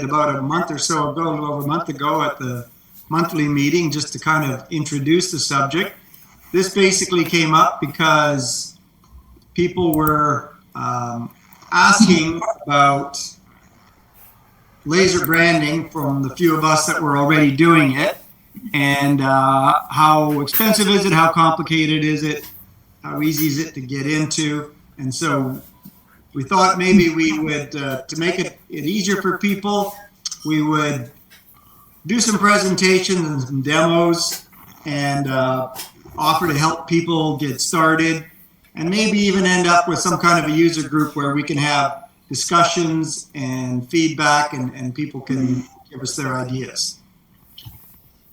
about a month or so ago, a little over a month ago at the monthly meeting, just to kind of introduce the subject. This basically came up because people were asking about laser branding from the few of us that were already doing it, and how expensive is it, how complicated is it, how easy is it to get into. And so we thought maybe we would, to make it easier for people, we would do some presentations and some demos and offer to help people get started, and maybe even end up with some kind of a user group where we can have discussions and feedback, and people can give us their ideas.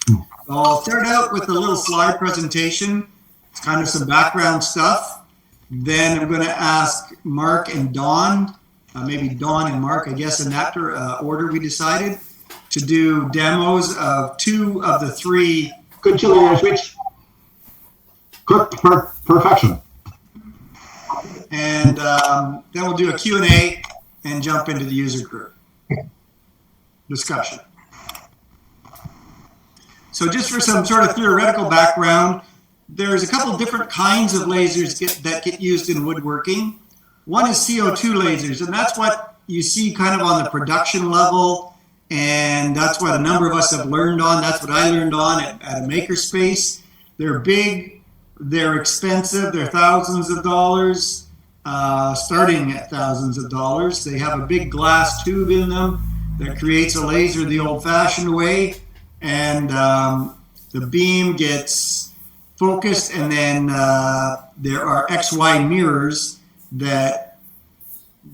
So I'll start out with a little slide presentation. It's kind of some background stuff. Then I'm going to ask Mark and Dawn, maybe Dawn and Mark, I guess in that order we decided, to do demos of 2 of the 3. Good chili switch. Cooked perfection. And then we'll do a Q&A and jump into the user group discussion. So just for some sort of theoretical background, there's a couple different kinds of lasers that get used in woodworking. One is CO2 lasers, and that's what you see kind of on the production level, and that's what a number of us have learned on. That's what I learned on at a makerspace. They're big, they're expensive, they're thousands of dollars, starting at thousands of dollars. They have a big glass tube in them that creates a laser the old-fashioned way, and the beam gets focused, and then there are XY mirrors that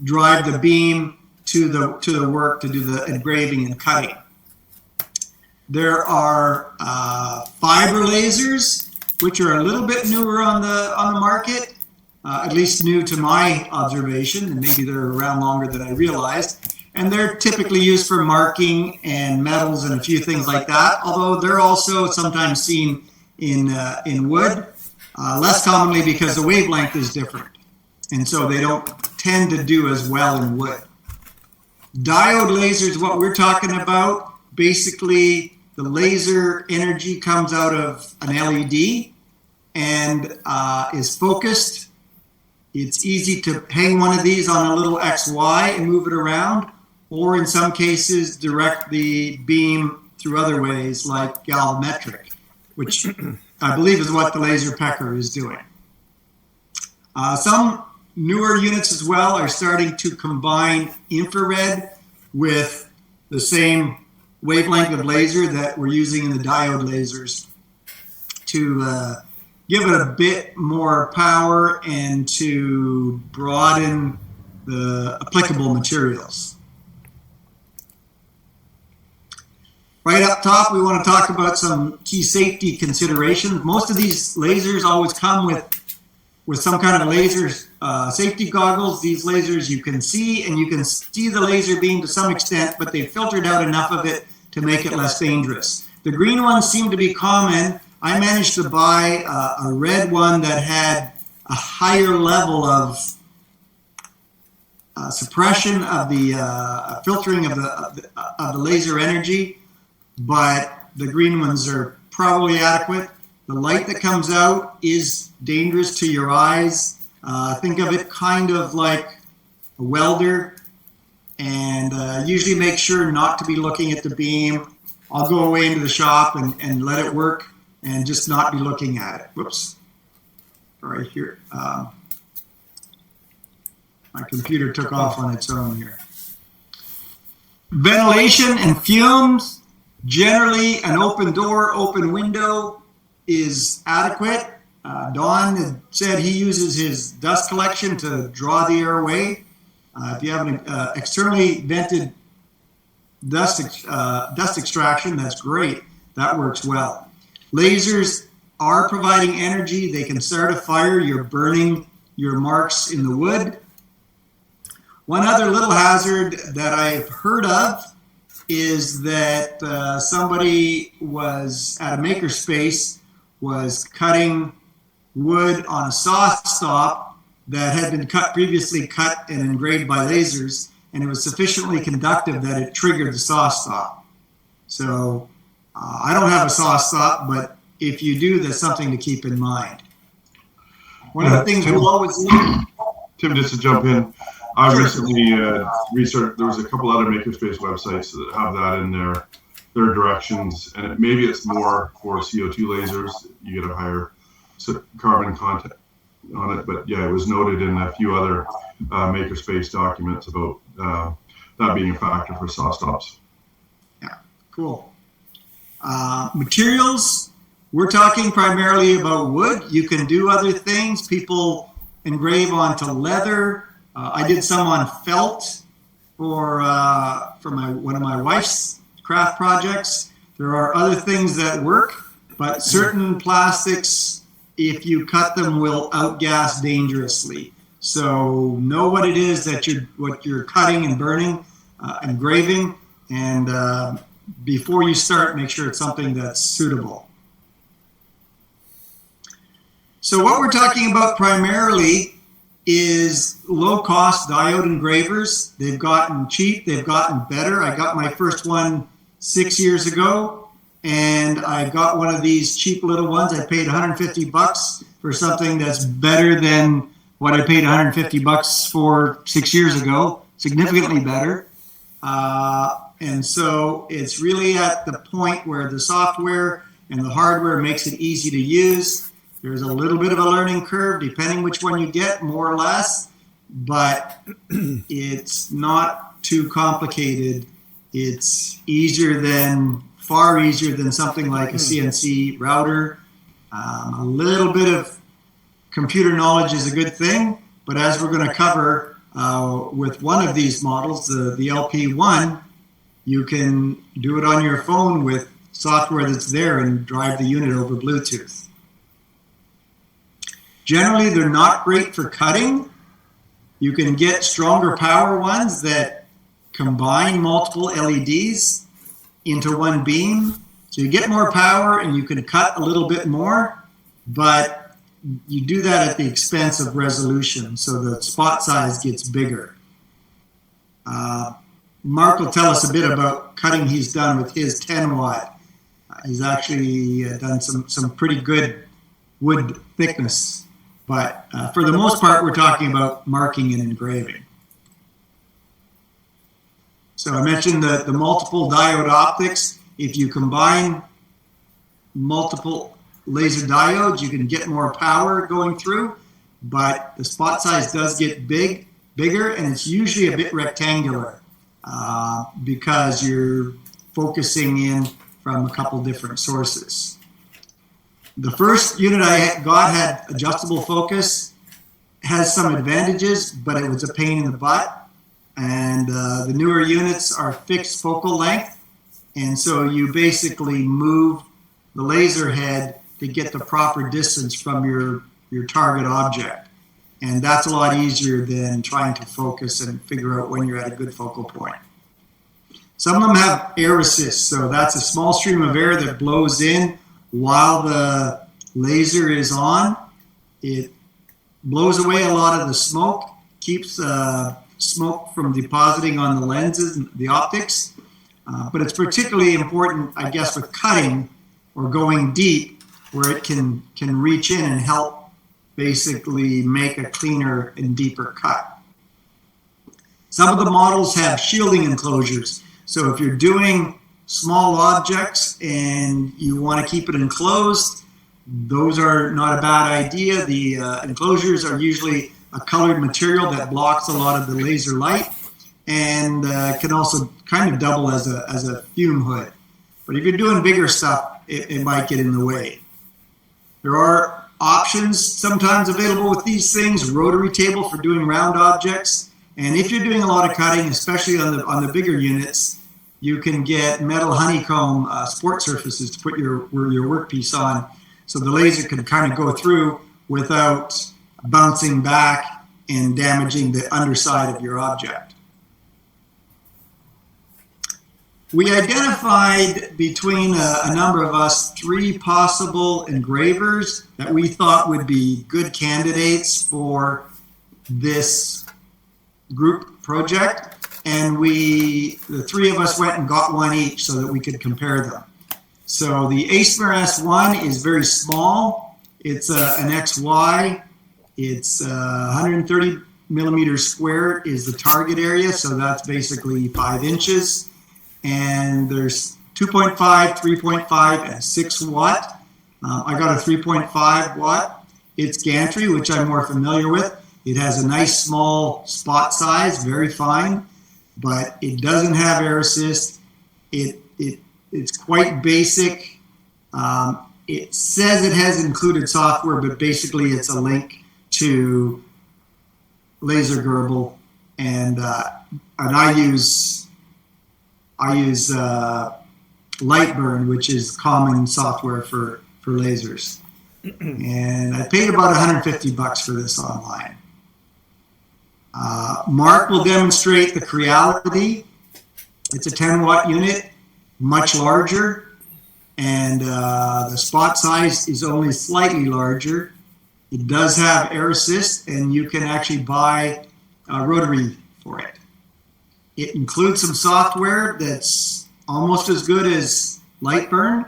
drive the beam to the work to do the engraving and cutting. There are fiber lasers, which are a little bit newer on the market, at least new to my observation, and maybe they're around longer than I realized. And they're typically used for marking and metals and a few things like that, although they're also sometimes seen in wood, less commonly because the wavelength is different, and so they don't tend to do as well in wood. Diode lasers, what we're talking about, basically the laser energy comes out of an LED and is focused. It's easy to hang one of these on a little XY and move it around, or in some cases direct the beam through other ways like galvanometric, which I believe is what the laser pecker is doing. Some newer units as well are starting to combine infrared with the same wavelength of laser that we're using in the diode lasers to give it a bit more power and to broaden the applicable materials. Right up top, we want to talk about some key safety considerations. Most of these lasers always come with some kind of laser safety goggles. These lasers you can see, and you can see the laser beam to some extent, but they've filtered out enough of it to make it less dangerous. The green ones seem to be common. I managed to buy a red one that had a higher level of suppression of the filtering of the laser energy, but the green ones are probably adequate. The light that comes out is dangerous to your eyes. Think of it kind of like a welder, and usually make sure not to be looking at the beam. I'll go away into the shop and let it work and just not be looking at it. Whoops. Right here. My computer took off on its own here. Ventilation and fumes. Generally, an open door, open window is adequate. Don said he uses his dust collection to draw the air away. If you have an externally vented dust extraction, that's great. That works well. Lasers are providing energy. They can start a fire. You're burning your marks in the wood. One other little hazard that I've heard of is that somebody was at a makerspace, was cutting wood on a saw stop that had been previously cut and engraved by lasers, and it was sufficiently conductive that it triggered the saw stop. So I don't have a saw stop, but if you do, that's something to keep in mind. One of the things we'll always Tim, just to jump in, I Sure. recently researched. There was a couple other makerspace websites that have that in their directions, and maybe it's more for CO2 lasers. You get a higher carbon content on it, but yeah, it was noted in a few other makerspace documents about that being a factor for saw stops. Yeah, cool. Materials, we're talking primarily about wood. You can do other things. People engrave onto leather. I did some on felt for one of my wife's craft projects. There are other things that work, but certain plastics, if you cut them, will outgas dangerously. So know what it is that you're cutting and burning, engraving, and before you start, make sure it's something that's suitable. So what we're talking about primarily is low-cost diode engravers. They've gotten cheap, they've gotten better. I got my first one 6 years ago, and I got one of these cheap little ones. I paid 150 bucks for something that's better than what I paid 150 bucks for 6 years ago, significantly better. And so it's really at the point where the software and the hardware makes it easy to use. There's a little bit of a learning curve, depending which one you get, more or less, but it's not too complicated. It's far easier than something like a CNC router. A little bit of computer knowledge is a good thing, but as we're going to cover with one of these models, the LP1, you can do it on your phone with software that's there and drive the unit over Bluetooth. Generally, they're not great for cutting. You can get stronger power ones that combine multiple LEDs into one beam. So you get more power and you can cut a little bit more, but you do that at the expense of resolution, so the spot size gets bigger. Mark will tell us a bit about cutting he's done with his 10 watt. He's actually done some pretty good wood thickness. But for the most part, we're talking about marking and engraving. So I mentioned the multiple diode optics. If you combine multiple laser diodes, you can get more power going through, but the spot size does get bigger, and it's usually a bit rectangular because you're focusing in from a couple different sources. The first unit I got had adjustable focus, has some advantages, but it was a pain in the butt. And the newer units are fixed focal length, and so you basically move the laser head to get the proper distance from your target object. And that's a lot easier than trying to focus and figure out when you're at a good focal point. Some of them have air assist, so that's a small stream of air that blows in while the laser is on. It blows away a lot of the smoke, keeps smoke from depositing on the lenses and the optics, but it's particularly important, I guess, with cutting or going deep, where it can reach in and help basically make a cleaner and deeper cut. Some of the models have shielding enclosures, so if you're doing small objects and you want to keep it enclosed, those are not a bad idea. The enclosures are usually a colored material that blocks a lot of the laser light and can also kind of double as a fume hood. But if you're doing bigger stuff, it might get in the way. There are options sometimes available with these things, rotary table for doing round objects. And if you're doing a lot of cutting, especially on the bigger units, you can get metal honeycomb sport surfaces to put your workpiece on, so the laser can kind of go through without bouncing back and damaging the underside of your object. We identified between a number of us 3 possible engravers that we thought would be good candidates for this group project. and the three of us went and got one each so that we could compare them. So the Acemer S1 is very small. It's an XY. It's 130 millimeters square is the target area, so that's basically 5 inches. And there's 2.5, 3.5, and 6 watt. I got a 3.5 watt. It's gantry, which I'm more familiar with. It has a nice small spot size, very fine, but it doesn't have air assist. It's quite basic. It says it has included software, but basically it's a link to Laser Gerbil, and I use Lightburn, which is common software for lasers. And I paid about $150 for this online. Mark will demonstrate the Creality. It's a 10 watt unit, much larger, and the spot size is only slightly larger. It does have air assist, and you can actually buy a rotary for it. It includes some software that's almost as good as Lightburn.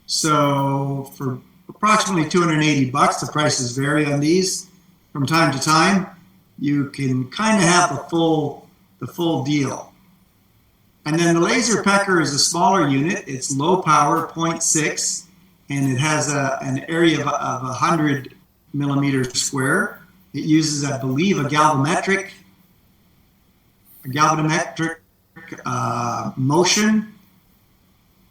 So for approximately $280, the prices vary on these from time to time. You can kind of have the full deal. And then the Laser Pecker is a smaller unit. It's low power, 0.6, and it has an area of 100 millimeters square. It uses, I believe, a galvanometric motion,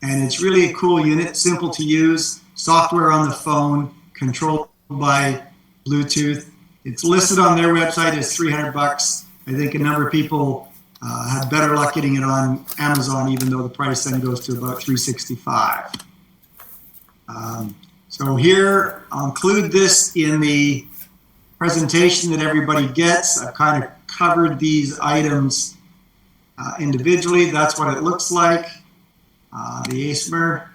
and it's really a cool unit, simple to use, software on the phone, controlled by Bluetooth. It's listed on their website as $300. I think a number of people have better luck getting it on Amazon, even though the price then goes to about $365. So here, I'll include this in the presentation that everybody gets. I've kind of covered these items individually. That's what it looks like. The Acemer,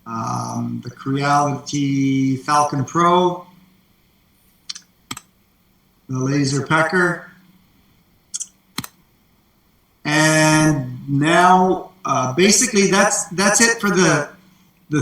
the Creality Falcon Pro, the Laser Pecker, and now basically that's it for the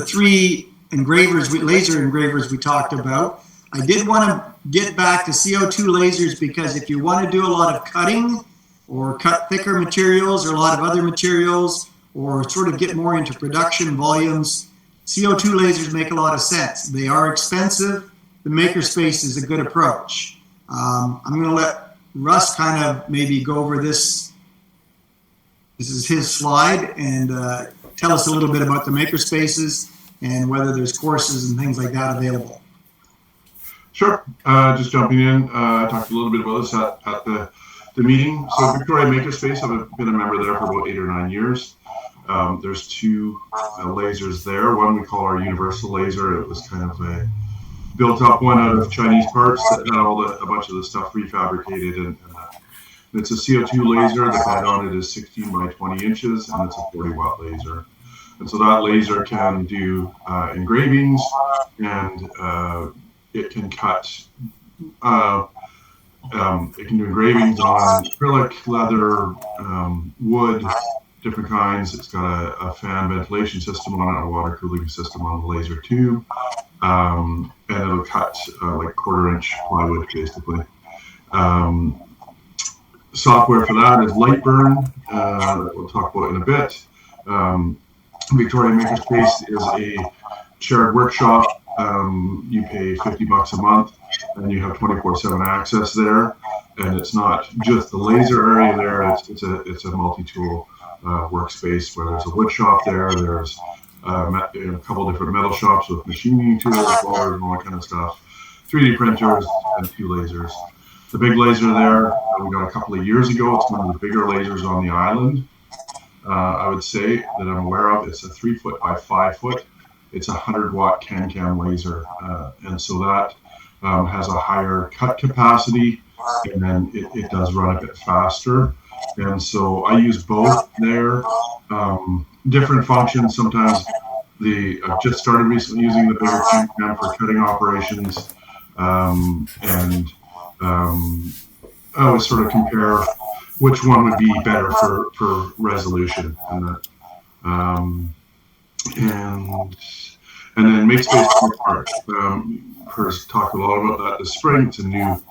three laser engravers we talked about. I did want to get back to CO2 lasers because if you want to do a lot of cutting or cut thicker materials or a lot of other materials or sort of get more into production volumes, CO2 lasers make a lot of sense. They are expensive. The makerspace is a good approach. I'm going to let Russ kind of maybe go over this. This is his slide, and tell us a little bit about the makerspaces and whether there's courses and things like that available. Sure. Just jumping in, I talked a little bit about this at the meeting. So Victoria Makerspace, I've been a member there for about 8 or 9 years. There's two lasers there. One we call our universal laser. It was kind of a built up one out of Chinese parts that had a bunch of the stuff refabricated, and it's a CO2 laser. The bed on it is 16 by 20 inches, and it's a 40 watt laser. And so that laser can do engravings, and it can cut. It can do engravings on acrylic, leather, wood, different kinds. It's got a fan ventilation system on it, a water cooling system on the laser tube, and it'll cut like 1/4 inch plywood basically. Software for that is Lightburn, that we'll talk about in a bit. Victoria Makerspace is a shared workshop. You pay $50 a month, and you have 24/7 access there. And it's not just the laser area there; it's a multi-tool workspace where there's a wood shop there. There's a couple different metal shops with machining tools, bars, and all that kind of stuff. 3D printers and 2 lasers. The big laser there we got a couple of years ago. It's one of the bigger lasers on the island. I would say that I'm aware of. It's a 3 foot by 5 foot. It's a 100 watt can laser, and so that has a higher cut capacity, and then it does run a bit faster. And so I use both there. Different functions. Sometimes I've just started recently using the bigger can for cutting operations, and I always sort of compare which one would be better for resolution. And then make space for art. Her's talked a lot about that this spring. It's a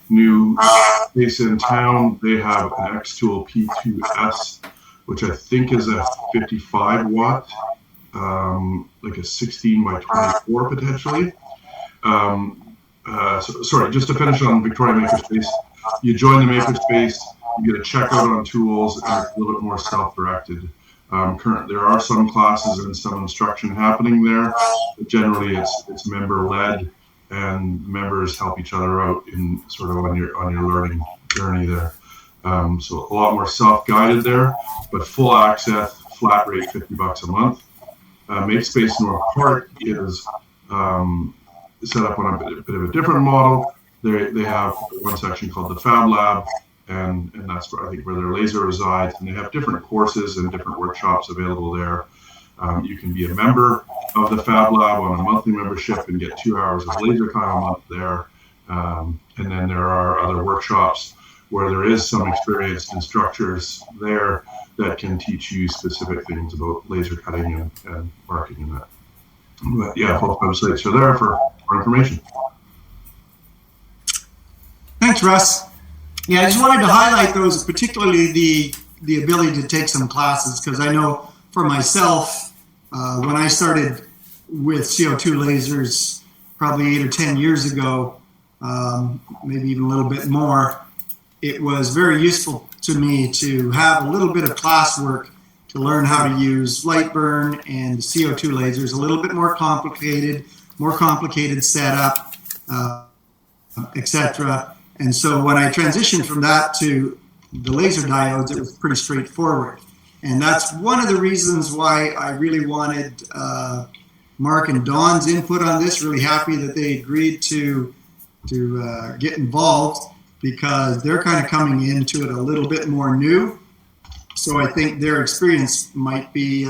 new space in town. They have an X-Tool P2S, which I think is a 55 watt, like a 16 by 24 potentially. Sorry, just to finish on Victoria Makerspace, you join the Makerspace, you get a checkout on tools, and it's a little bit more self-directed. There are some classes and some instruction happening there, but generally it's member-led, and members help each other out in sort of on your learning journey there. So a lot more self-guided there, but full access, flat rate, $50 a month. Makespace North Park is set up on a bit of a different model. They have one section called the Fab Lab, and that's where I think where their laser resides, and they have different courses and different workshops available there. You can be a member of the Fab Lab on a monthly membership and get 2 hours of laser time a month there. And then there are other workshops where there is some experienced instructors there that can teach you specific things about laser cutting and marking and that. But yeah, both websites are there for information. Thanks, Russ. Yeah, I just wanted to highlight those, particularly the ability to take some classes, because I know for myself, when I started with CO2 lasers probably 8 or 10 years ago, maybe even a little bit more, it was very useful to me to have a little bit of classwork to learn how to use light burn and CO2 lasers, a little bit more complicated setup, etc. And so when I transitioned from that to the laser diodes, it was pretty straightforward. And that's one of the reasons why I really wanted Mark and Dawn's input on this. Really happy that they agreed to get involved, because they're kind of coming into it a little bit more new. So I think their experience might be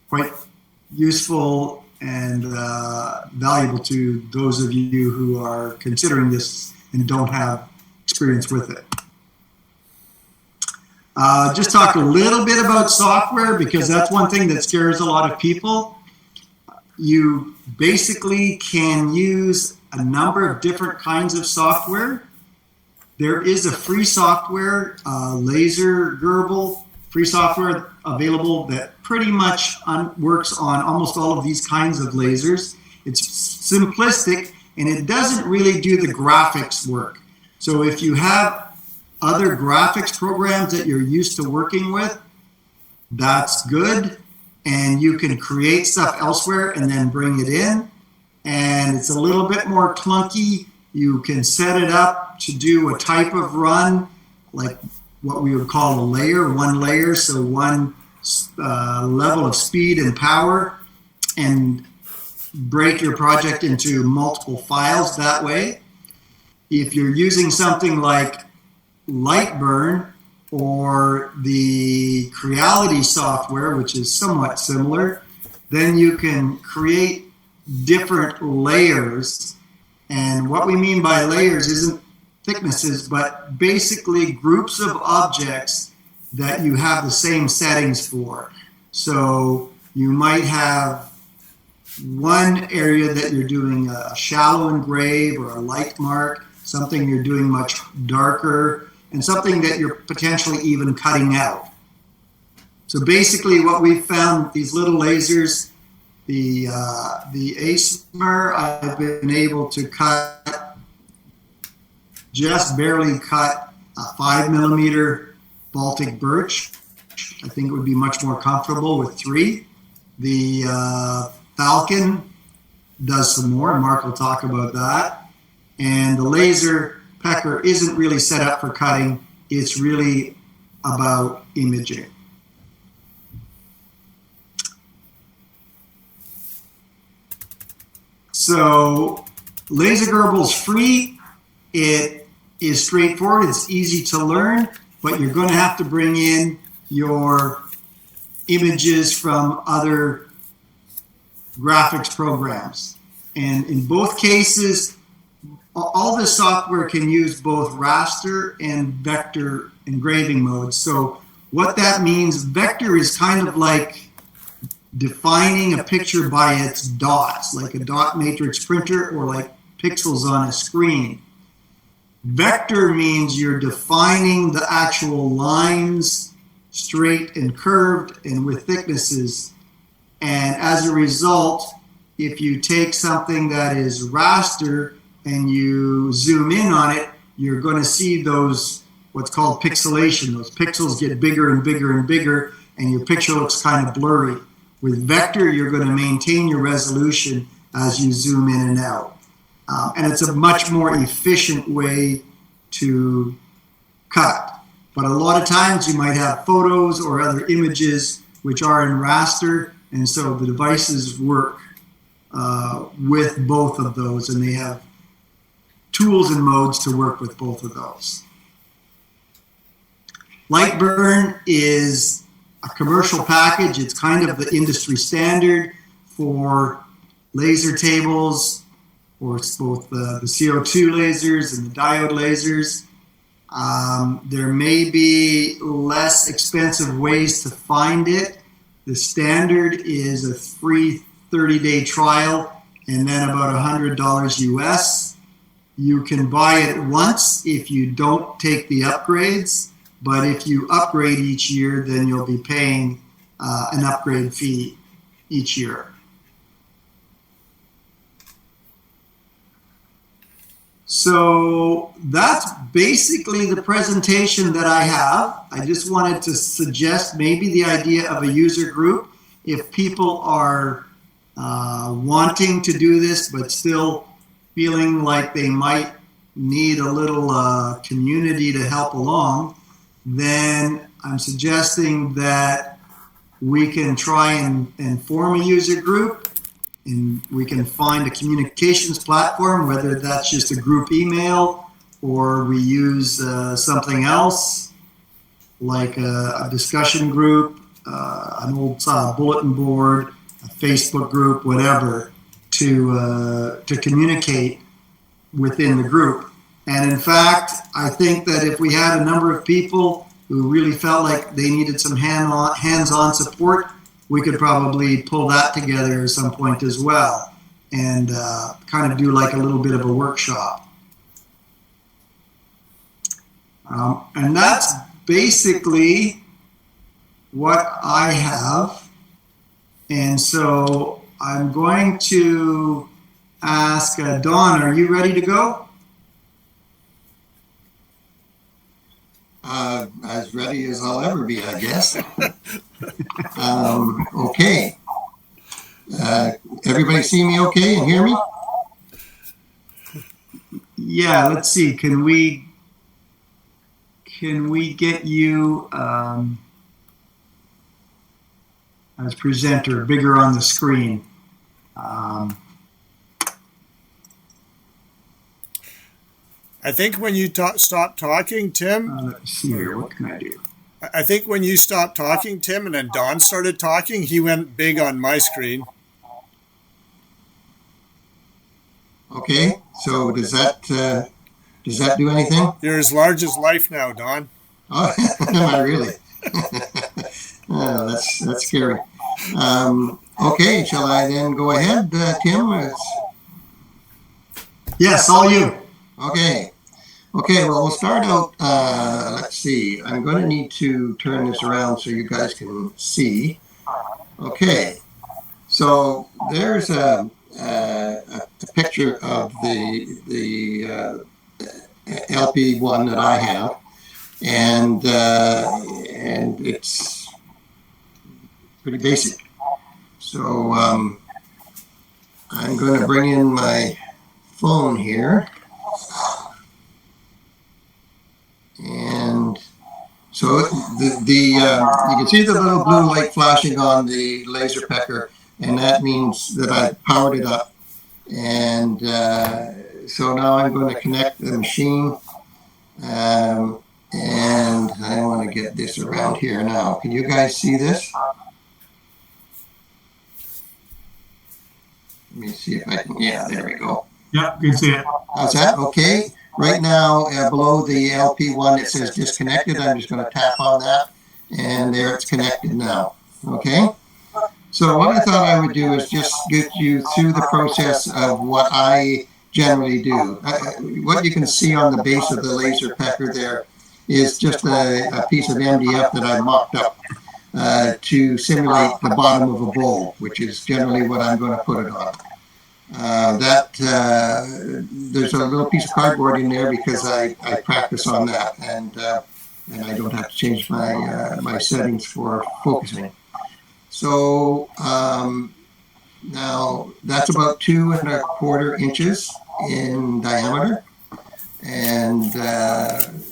quite useful and valuable to those of you who are considering this and don't have experience with it. Just talk a little bit about software, because that's one thing that scares a lot of people. You basically can use a number of different kinds of software. There is a free software, Laser Gerbil, free software available that pretty much works on almost all of these kinds of lasers. It's simplistic, and it doesn't really do the graphics work. So if you have other graphics programs that you're used to working with, that's good. And you can create stuff elsewhere and then bring it in. And it's a little bit more clunky. You can set it up to do a type of run, like what we would call a layer, one layer, so one level of speed and power, and break your project into multiple files that way. If you're using something like Lightburn or the Creality software, which is somewhat similar, then you can create different layers. And what we mean by layers isn't thicknesses, but basically groups of objects that you have the same settings for. So you might have one area that you're doing a shallow engrave or a light mark, something you're doing much darker, and something that you're potentially even cutting out. So basically what we've found, these little lasers, the ASMR, I've been able to just barely cut a 5mm Baltic birch. I think it would be much more comfortable with 3. The Falcon does some more, and Mark will talk about that. And the laser pecker isn't really set up for cutting, it's really about imaging. So Laser Gerbil is free. It is straightforward. It's easy to learn, but you're going to have to bring in your images from other graphics programs. And in both cases, all this software can use both raster and vector engraving modes. So what that means, vector is kind of like defining a picture by its dots, like a dot matrix printer or like pixels on a screen. Vector means you're defining the actual lines, straight and curved and with thicknesses. And as a result, if you take something that is raster and you zoom in on it, you're going to see those, what's called pixelation. Those pixels get bigger and bigger and bigger, and your picture looks kind of blurry. With vector, you're going to maintain your resolution as you zoom in and out. And it's a much more efficient way to cut. But a lot of times you might have photos or other images which are in raster, and so the devices work with both of those, and they have tools and modes to work with both of those. Lightburn is a commercial package. It's kind of the industry standard for laser tables, or both the CO2 lasers and the diode lasers. There may be less expensive ways to find it. The standard is a free 30-day trial and then about $100 US. You can buy it once if you don't take the upgrades, but if you upgrade each year, then you'll be paying an upgrade fee each year. So that's basically the presentation that I have. I just wanted to suggest maybe the idea of a user group. If people are wanting to do this but still feeling like they might need a little community to help along, then I'm suggesting that we can try and form a user group. And we can find a communications platform, whether that's just a group email or we use something else like a discussion group, an old bulletin board, a Facebook group, whatever, to communicate within the group. And in fact, I think that if we had a number of people who really felt like they needed some hands-on support, we could probably pull that together at some point as well and kind of do like a little bit of a workshop. And that's basically what I have. And so I'm going to ask Dawn, are you ready to go? As ready as I'll ever be, I guess. Okay. Everybody see me okay and hear me? Yeah, let's see. Can we get you as presenter bigger on the screen? I think when you stop talking, Tim. Let's see here. What can I do? I think when you stopped talking, Tim, and then Don started talking, he went big on my screen. Okay. So does that do anything? You're as large as life now, Don. Oh, not really. Oh, that's scary. Okay. Shall I then go ahead, Tim? Yes, all you. Okay. Okay, well, we'll start out, let's see. I'm going to need to turn this around so you guys can see. Okay, so there's a picture of the LP1 that I have, and it's pretty basic. So I'm going to bring in my phone here. And so you can see the little blue light flashing on the laser pecker, and that means that I powered it up. And so now I'm going to connect the machine, and I want to get this around here now. Can you guys see this? Let me see if I can, yeah, there we go. Yeah, you can see it. How's that? Okay. Right now, below the LP1, it says disconnected. I'm just going to tap on that, and there it's connected now. Okay. So what I thought I would do is just get you through the process of what I generally do. What you can see on the base of the laser pecker there is just a piece of MDF that I mocked up to simulate the bottom of a bowl, which is generally what I'm going to put it on. There's a little piece of cardboard in there because I practice on that, and I don't have to change my settings for focusing. So now that's about 2¼ inches in diameter, and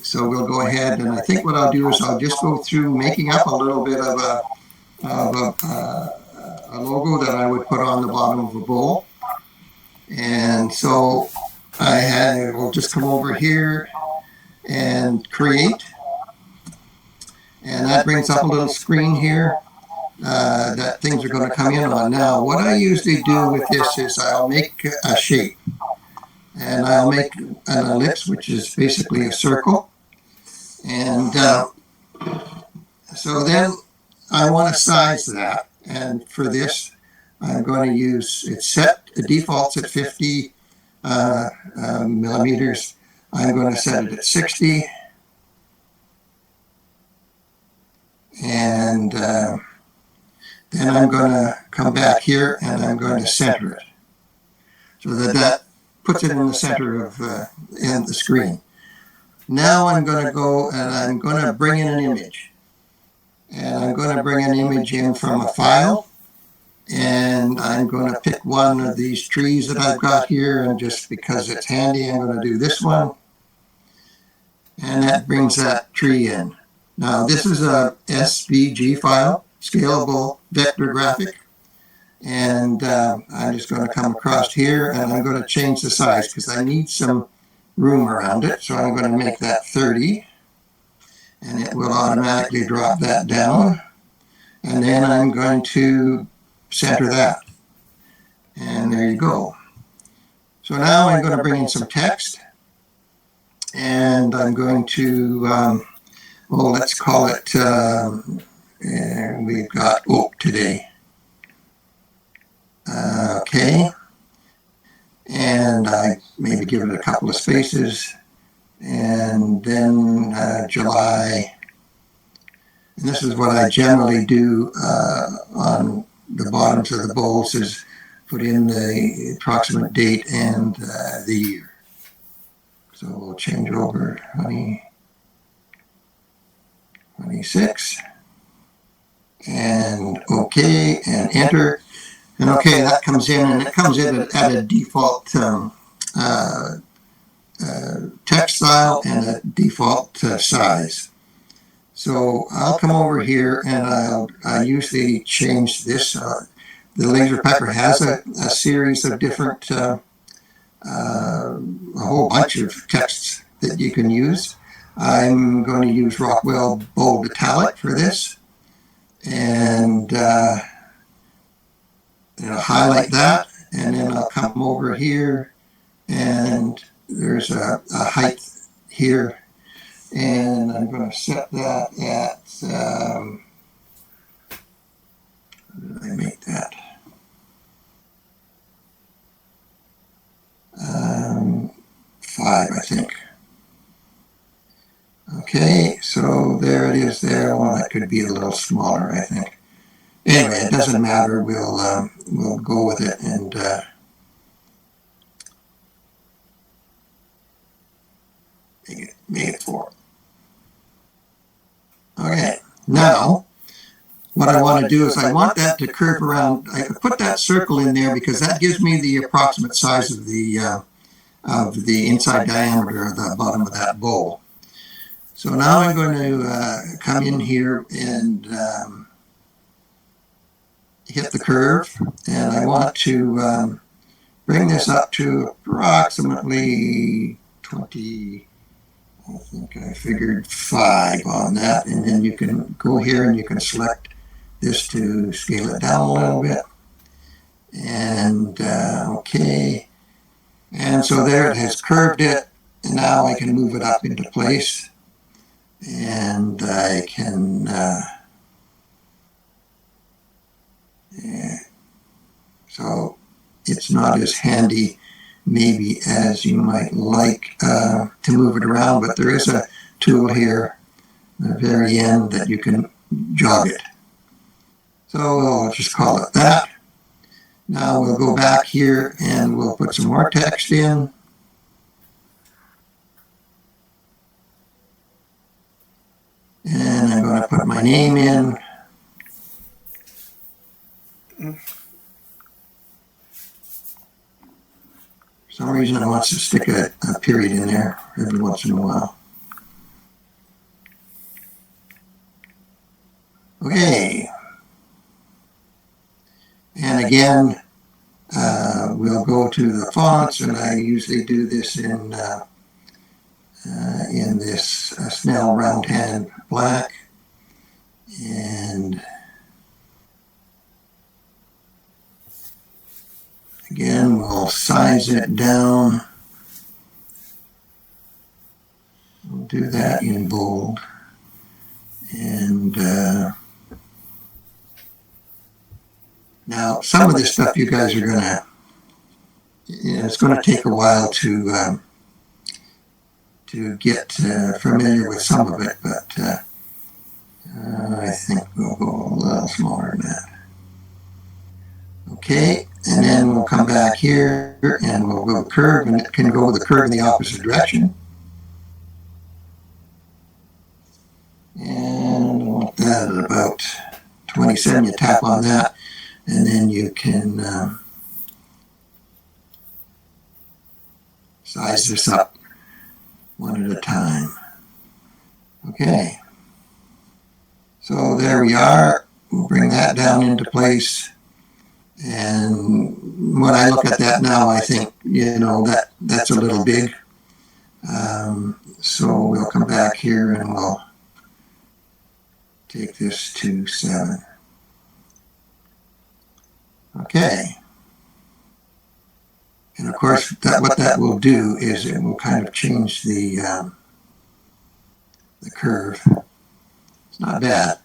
so we'll go ahead, and I think what I'll do is I'll just go through making up a little bit of a logo that I would put on the bottom of a bowl. And so will just come over here and create, and that brings up a little screen here that things are going to come in on. Now, what I usually do with this is I'll make a shape, and I'll make an ellipse, which is basically a circle, and so then I want to size that, and for this I'm going to use, the default's at 50 millimeters. I'm going to set it at 60, and then I'm going to come back here and I'm going to center it so that puts it in the center of in the screen. Now I'm going to go and I'm going to bring in an image, and I'm going to bring an image in from a file, and I'm going to pick one of these trees that I've got here, and just because it's handy, I'm going to do this one, and that brings that tree in. Now this is a SVG file, scalable vector graphic, and I'm just going to come across here, and I'm going to change the size because I need some room around it, so I'm going to make that 30, and it will automatically drop that down, and then I'm going to center that, and there you go. So now I'm going to bring in some text, and I'm going to let's call it and we've got oak today. Okay, and I maybe give it a couple of spaces, and then July. And this is what I generally do on the bottoms of the bowls, is put in the approximate date and the year. So we'll change over 2026, and OK, and enter. And OK, that comes in, and it comes in at a default text style and a default size. So I'll come over here, and I usually change this. The laser pecker has a series of different, a whole bunch of texts that you can use. I'm going to use Rockwell Bold Italic for this, and highlight that, and then I'll come over here, and there's a height here, and I'm going to set that at, what did I make that? 5, I think. Okay, so there it is there. Well, that could be a little smaller, I think. Anyway, it doesn't matter. We'll go with it, and make it 4. Okay, now what I want to do is I want that to curve around. I could put that circle in there because that gives me the approximate size of the inside diameter of the bottom of that bowl. So now I'm going to come in here and hit the curve, and I want to bring this up to approximately 20, I think I figured 5 on that, and then you can go here and you can select this to scale it down a little bit, and okay, And so there it has curved it, and now I can move it up into place, and I can so it's not as handy maybe as you might like to move it around, but there is a tool here at the very end that you can jog it. So we'll just call it that. Now we'll go back here and we'll put some more text in. And I'm going to put my name in. For some reason I want to stick a period in there every once in a while. Okay. And again, we'll go to the fonts, and I usually do this in this Snell round hand black. And again, we'll size it down. We'll do that in bold. And now some of this stuff you guys are going to, it's going to take a while to get familiar with some of it, but I think we'll go a little smaller than that. Okay, and then we'll come back here and we'll go curve, and it can go the curve in the opposite direction. And I want that at about 27. You tap on that, and then you can size this up one at a time. Okay. So there we are. We'll bring that down into place. And when I look at that now, I think, that's a little big. So we'll come back here and we'll take this to 7. Okay. And of course, what that will do is it will kind of change the curve. It's not bad.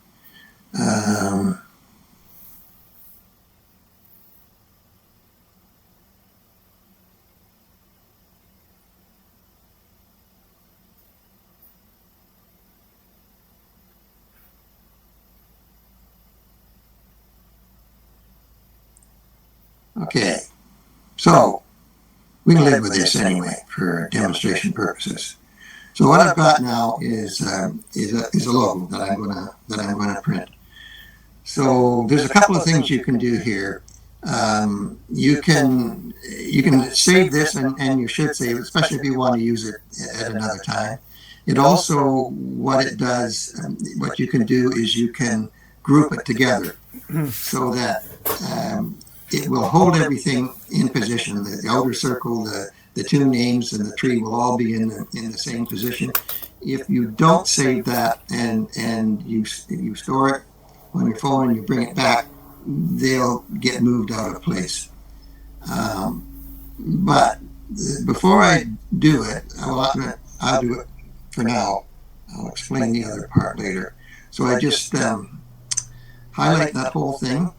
Okay, so we can live with this anyway for demonstration purposes. So what I've got now is a logo that I'm gonna print. So there's a couple of things you can do here. You can save this, and you should save it, especially if you want to use it at another time. It also, what it does, what you can do is you can group it together so that it will hold everything in position. The outer circle, the two names, and the tree will all be in the same position. If you don't save that and you store it on your phone and you bring it back, they'll get moved out of place. But before I do it, I'll do it for now. I'll explain the other part later. So I just highlight that whole thing,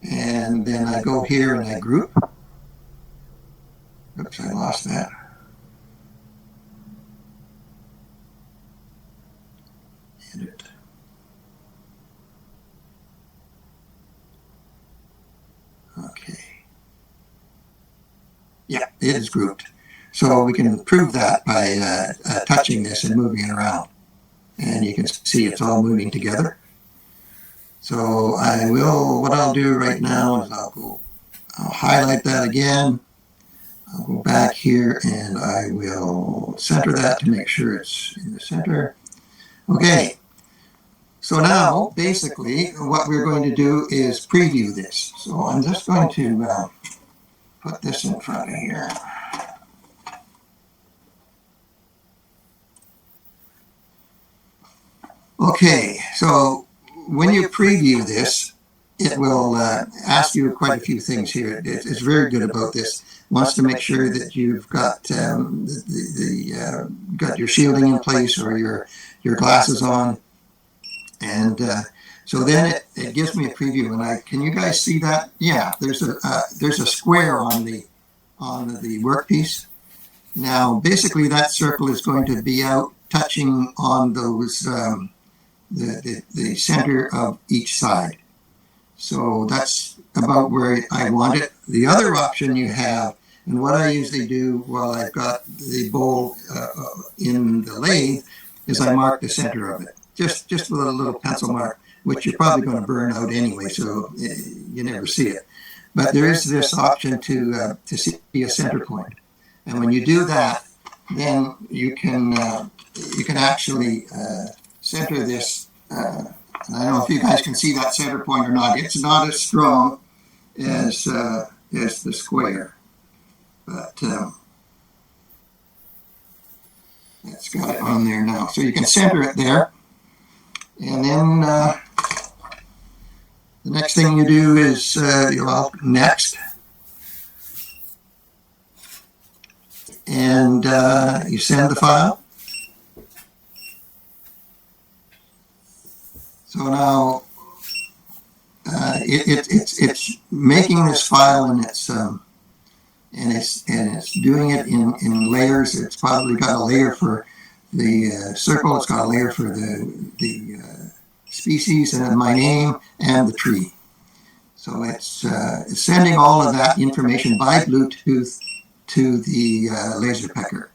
and then I go here and I group. Oops, I lost that. Edit. Okay. Yeah, it is grouped. So we can prove that by touching this and moving it around. And you can see it's all moving together. So what I'll do right now is I'll highlight that again. I'll go back here and I will center that to make sure it's in the center. Okay. So now, basically, what we're going to do is preview this. So I'm just going to put this in front of here. Okay, so when you preview this, it will ask you quite a few things here. It's very good about this. Wants to make sure that you've got got your shielding in place or your glasses on, and so then it gives me a preview. And can you guys see that? Yeah, there's a square on the workpiece. Now, basically, that circle is going to be out touching on those the center of each side. So that's about where I want it. The other option you have, and what I usually do while I've got the bowl in the lathe, is I mark the center of it, just with a little pencil mark, which you're probably going to burn out anyway, so you never see it. But there is this option to see a center point, and when you do that, then you can actually center this. I don't know if you guys can see that center point or not. It's not as strong as the square, but it's got it on there now. So you can center it there, and then the next thing you do is next, and you send the file. So now it's making this file, and it's doing it in layers. It's probably got a layer for the circle. It's got a layer for the species and my name and the tree. So it's sending all of that information by Bluetooth to the laser pecker.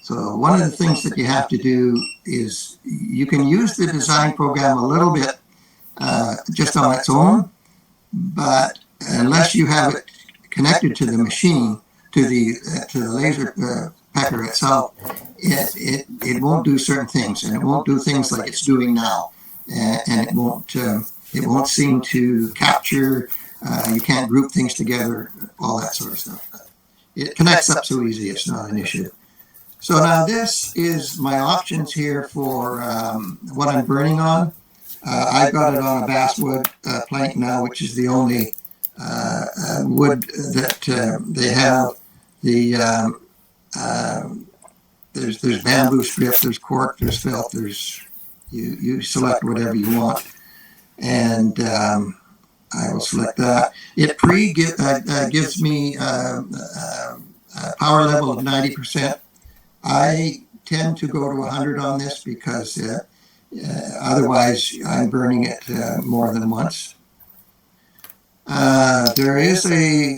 So one of the things that you have to do is you can use the design program a little bit just on its own, but unless you have it connected to the machine, to the laser pecker itself, it won't do certain things, and it won't do things like it's doing now, and it won't seem to capture. You can't group things together, all that sort of stuff. It connects up so easy; it's not an issue. So now this is my options here for what I'm burning on. I've got it on a basswood plank now, which is the only wood that they have. There's bamboo strip, there's cork, there's felt, there's you select whatever you want, and I will select that. It gives me a power level of 90%. I tend to go to 100 on this because otherwise I'm burning it more than once. There is a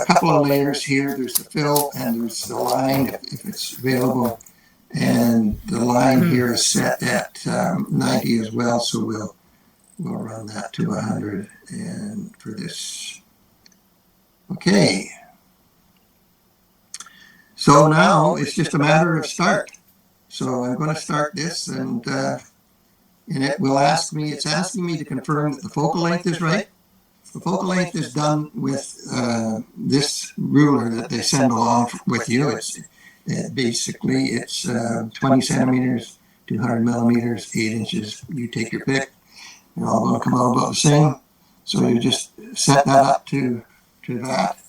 couple of layers here. There's the fill and there's the line if it's available. And the line here is set at 90 as well, so we'll run that to 100 and for this. Okay. So now it's just a matter of start. So I'm going to start this, and it will ask me, it's asking me to confirm that the focal length is right. The focal length is done with this ruler that they send along with you. Basically it's 20 centimeters, 200 millimeters, 8 inches. You take your pick. They're all going to come out about the same. So you just set that up to that.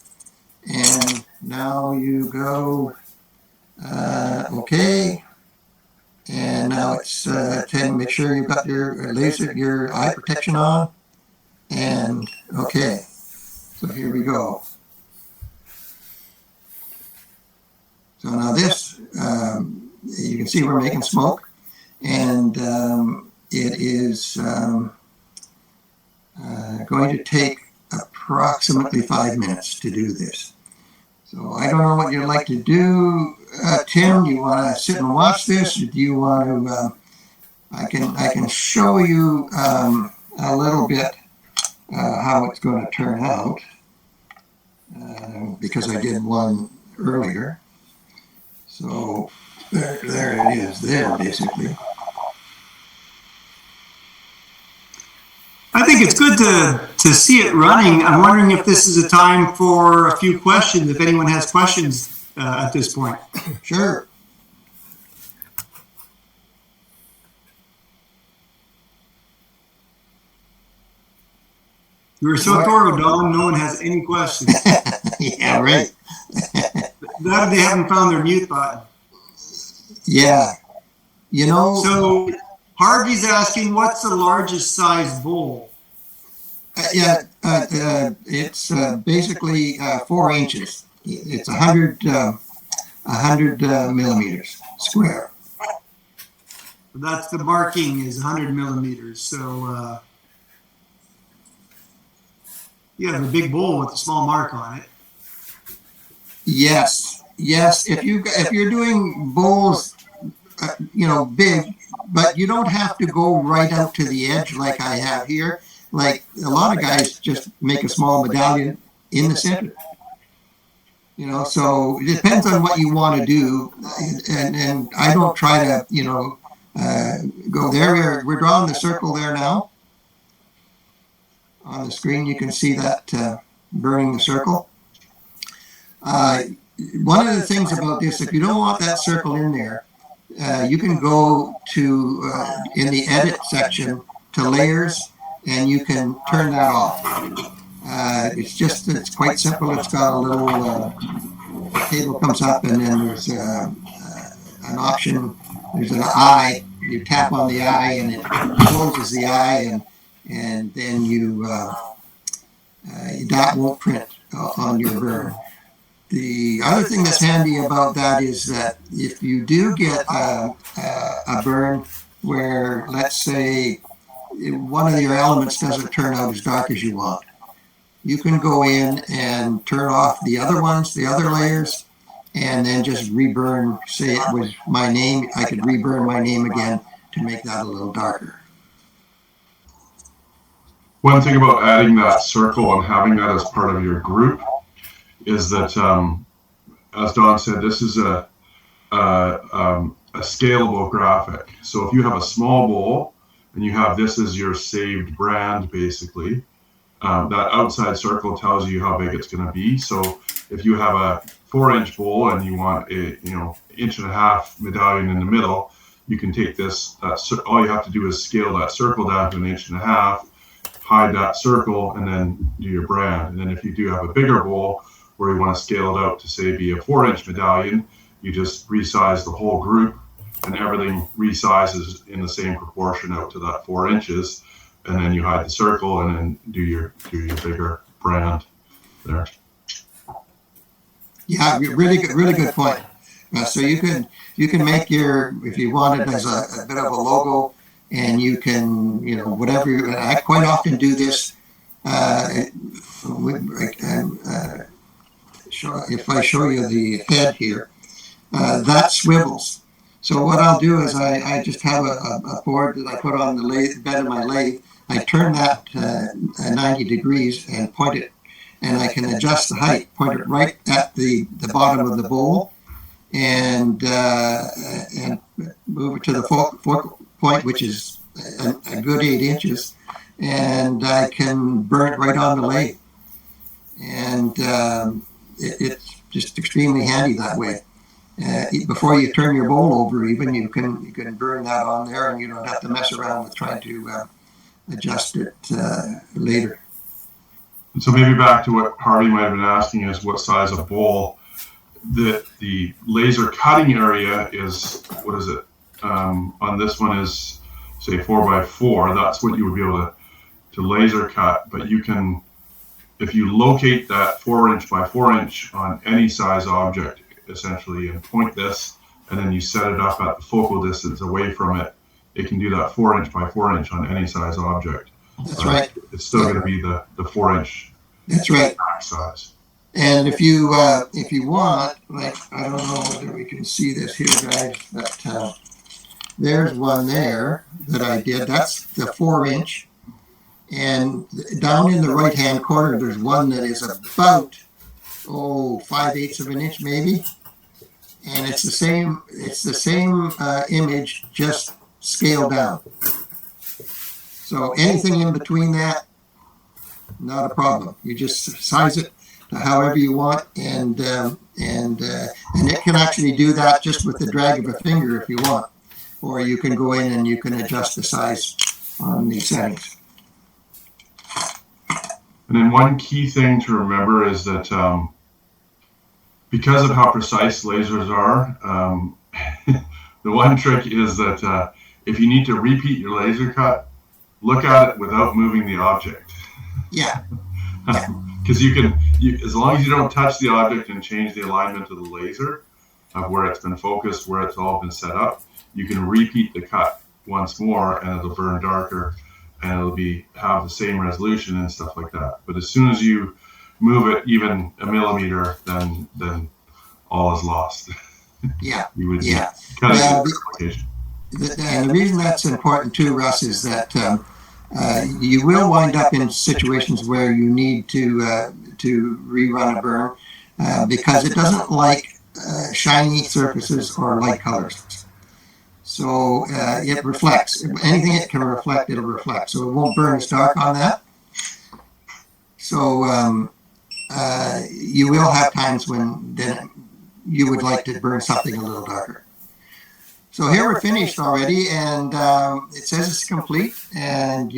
And now you go, okay. And now it's make sure you've got your eye protection on. And okay, so here we go. So now this, you can see we're making smoke, and it is going to take approximately 5 minutes to do this. So I don't know what you'd like to do, Tim. Do you want to sit and watch this, or do you want to? I can show you a little bit how it's going to turn out because I did one earlier. So there it is. There basically. I think it's good to see it running. I'm wondering if this is a time for a few questions, if anyone has questions at this point. Sure. You were so thorough, Don. No one has any questions. Yeah, right. That they haven't found their mute button. Yeah. You know, So Harvey's asking, what's the largest size bowl? it's basically 4 inches. It's 100 millimeters square. That's the marking is 100 millimeters. So you have a big bowl with a small mark on it. Yes. If you're doing bowls, big, but you don't have to go right out to the edge like I have here. Like a lot of guys just make a small medallion in the center. So it depends on what you want to do, and I don't try to, go there. We're drawing the circle there now. On the screen, you can see that burning the circle. One of the things about this, if you don't want that circle in there, you can go to, in the edit section, to layers, and you can turn that off. It's quite simple. It's got a little table comes up, and then there's an option. There's an eye. You tap on the eye, and it closes the eye, and then that won't print on your burn. The other thing that's handy about that is that if you do get a burn where, let's say, one of your elements doesn't turn out as dark as you want, you can go in and turn off the other ones, the other layers, and then just reburn. Say it was my name, I could reburn my name again to make that a little darker. One thing about adding that circle and having that as part of your group is that, as Don said, this is a scalable graphic. So if you have a small bowl and you have this as your saved brand, basically, that outside circle tells you how big it's going to be. So if you have a 4-inch bowl and you want a 1.5-inch medallion in the middle, you can take this. All you have to do is scale that circle down to 1.5 inches, hide that circle, and then do your brand. And then if you do have a bigger bowl where you want to scale it out to, say, be a 4-inch medallion, you just resize the whole group, and everything resizes in the same proportion out to that 4 inches. And then you hide the circle, and then do your bigger brand there. Yeah, really good point. So you can make your, if you want it as a bit of a logo, and you can, whatever. I quite often do this. If I show you the head here, that swivels. So what I'll do is I just have a board that I put on the bed of my lathe. I turn that 90 degrees and point it, and I can adjust the height, point it right at the bottom of the bowl, and move it to the focal point, which is a good 8 inches, and I can burn it right on the lathe. And it's just extremely handy that way. Before you turn your bowl over, even you can burn that on there, and you don't have to mess around with trying to adjust it later. So maybe back to what Harvey might have been asking is what size of bowl. The laser cutting area is, what is it? On this one is, say, 4x4. That's what you would be able to laser cut. But you can, if you locate that 4-inch by 4-inch on any size object, essentially, and point this, and then you set it up at the focal distance away from it, it can do that 4-inch by 4-inch on any size object. That's right. It's still going to be the 4-inch. That's right. Size. And if you want, like, I don't know whether we can see this here, guys, but there's one there that I did. That's the 4-inch. And down in the right-hand corner, there's one that is about 5/8 of an inch, maybe. And it's the same. It's the same image, just scaled down. So anything in between that, not a problem. You just size it to however you want, and it can actually do that just with the drag of a finger if you want, or you can go in and you can adjust the size on the settings. And then one key thing to remember is that because of how precise lasers are, the one trick is that if you need to repeat your laser cut, look at it without moving the object. Yeah. Because as long as you don't touch the object and change the alignment of the laser, of where it's been focused, where it's all been set up, you can repeat the cut once more and it'll burn darker and it'll have the same resolution and stuff like that. But as soon as you move it even a millimeter, then all is lost. Yeah. You would Yeah. cut it Well, in location. And the reason that's important too, Russ, is that you will wind up in situations where you need to rerun a burn because it doesn't like shiny surfaces or light colors. So it reflects. Anything it can reflect, it'll reflect. So it won't burn as dark on that. So you will have times when then you would like to burn something a little darker. So here we're finished already, and it says it's complete, and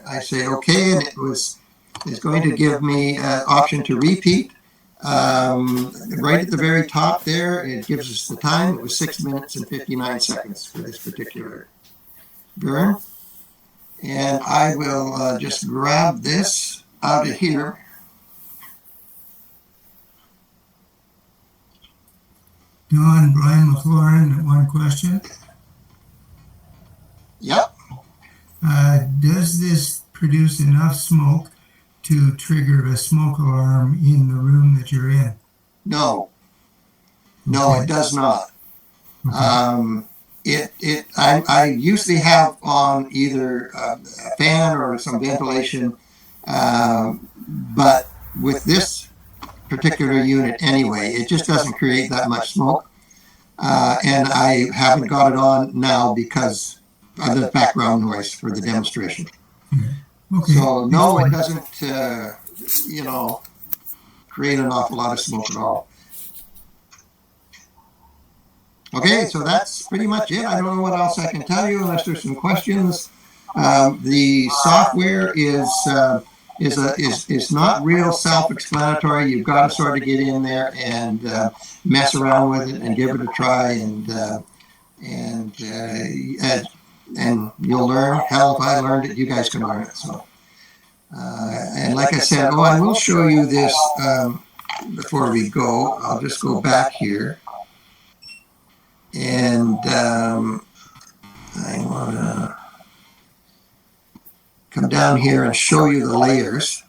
I say okay, and it's going to give me an option to repeat. Right at the very top there, it gives us the time. It was 6 minutes and 59 seconds for this particular burn. And I will just grab this out of here. Don, Brian McLaurin, one question. Yep. Does this produce enough smoke to trigger a smoke alarm in the room that you're in? No. No, it does not. Okay. I usually have on either a fan or some ventilation, but with this particular unit anyway, it just doesn't create that much smoke. And I haven't got it on now because of the background noise for the demonstration. Okay. So no, it doesn't, create an awful lot of smoke at all. Okay, so that's pretty much it. I don't know what else I can tell you unless there's some questions. The software is not real self-explanatory. You've got to sort of get in there and mess around with it and give it a try, and you'll learn. Hell, if I learned it, you guys can learn it. So, and like I said, I will show you this before we go. I'll just go back here. And I want to come down here and show you the layers.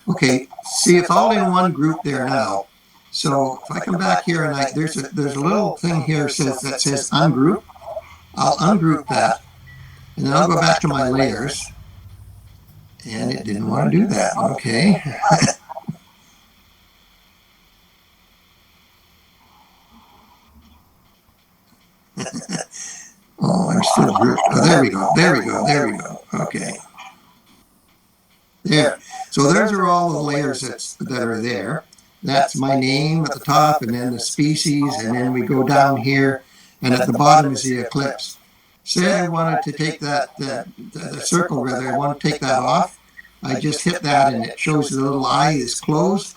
Okay, see, it's all in one group there now. So if I come back here and there's a little thing here that says ungroup. I'll ungroup that, and then I'll go back to my layers. And it didn't want to do that. Okay. Oh, I'm still grouped. Oh, there we go. Okay. There. So those are all the layers that are there. That's my name at the top, and then the species, and then we go down here, and at the bottom is the eclipse. Say I wanted to take the circle rather, I want to take that off. I just hit that, and it shows the little eye is closed.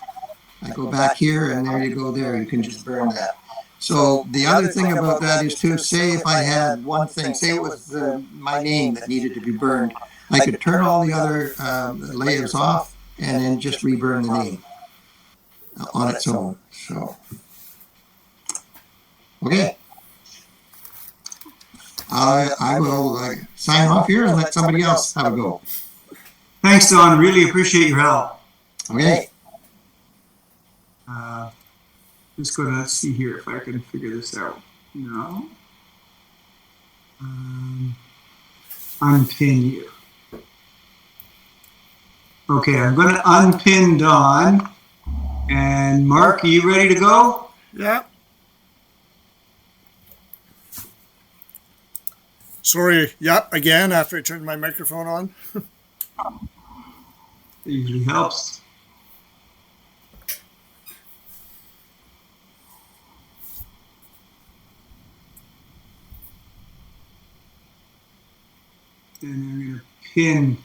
I go back here, and there you go there. You can just burn that. So the other thing about that is too, say if I had one thing, say it was my name that needed to be burned, I could turn all the other layers off and then just reburn the name on its own. So, okay. I will sign off here and let somebody else have a go. Thanks, Don. Really appreciate your help. Okay. Just gonna see here if I can figure this out. No. Unpin you. Okay, I'm gonna unpin Don. And Mark, are you ready to go? Yeah. Sorry. Yep. Again, after I turned my microphone on. It usually helps. And I'm going to pin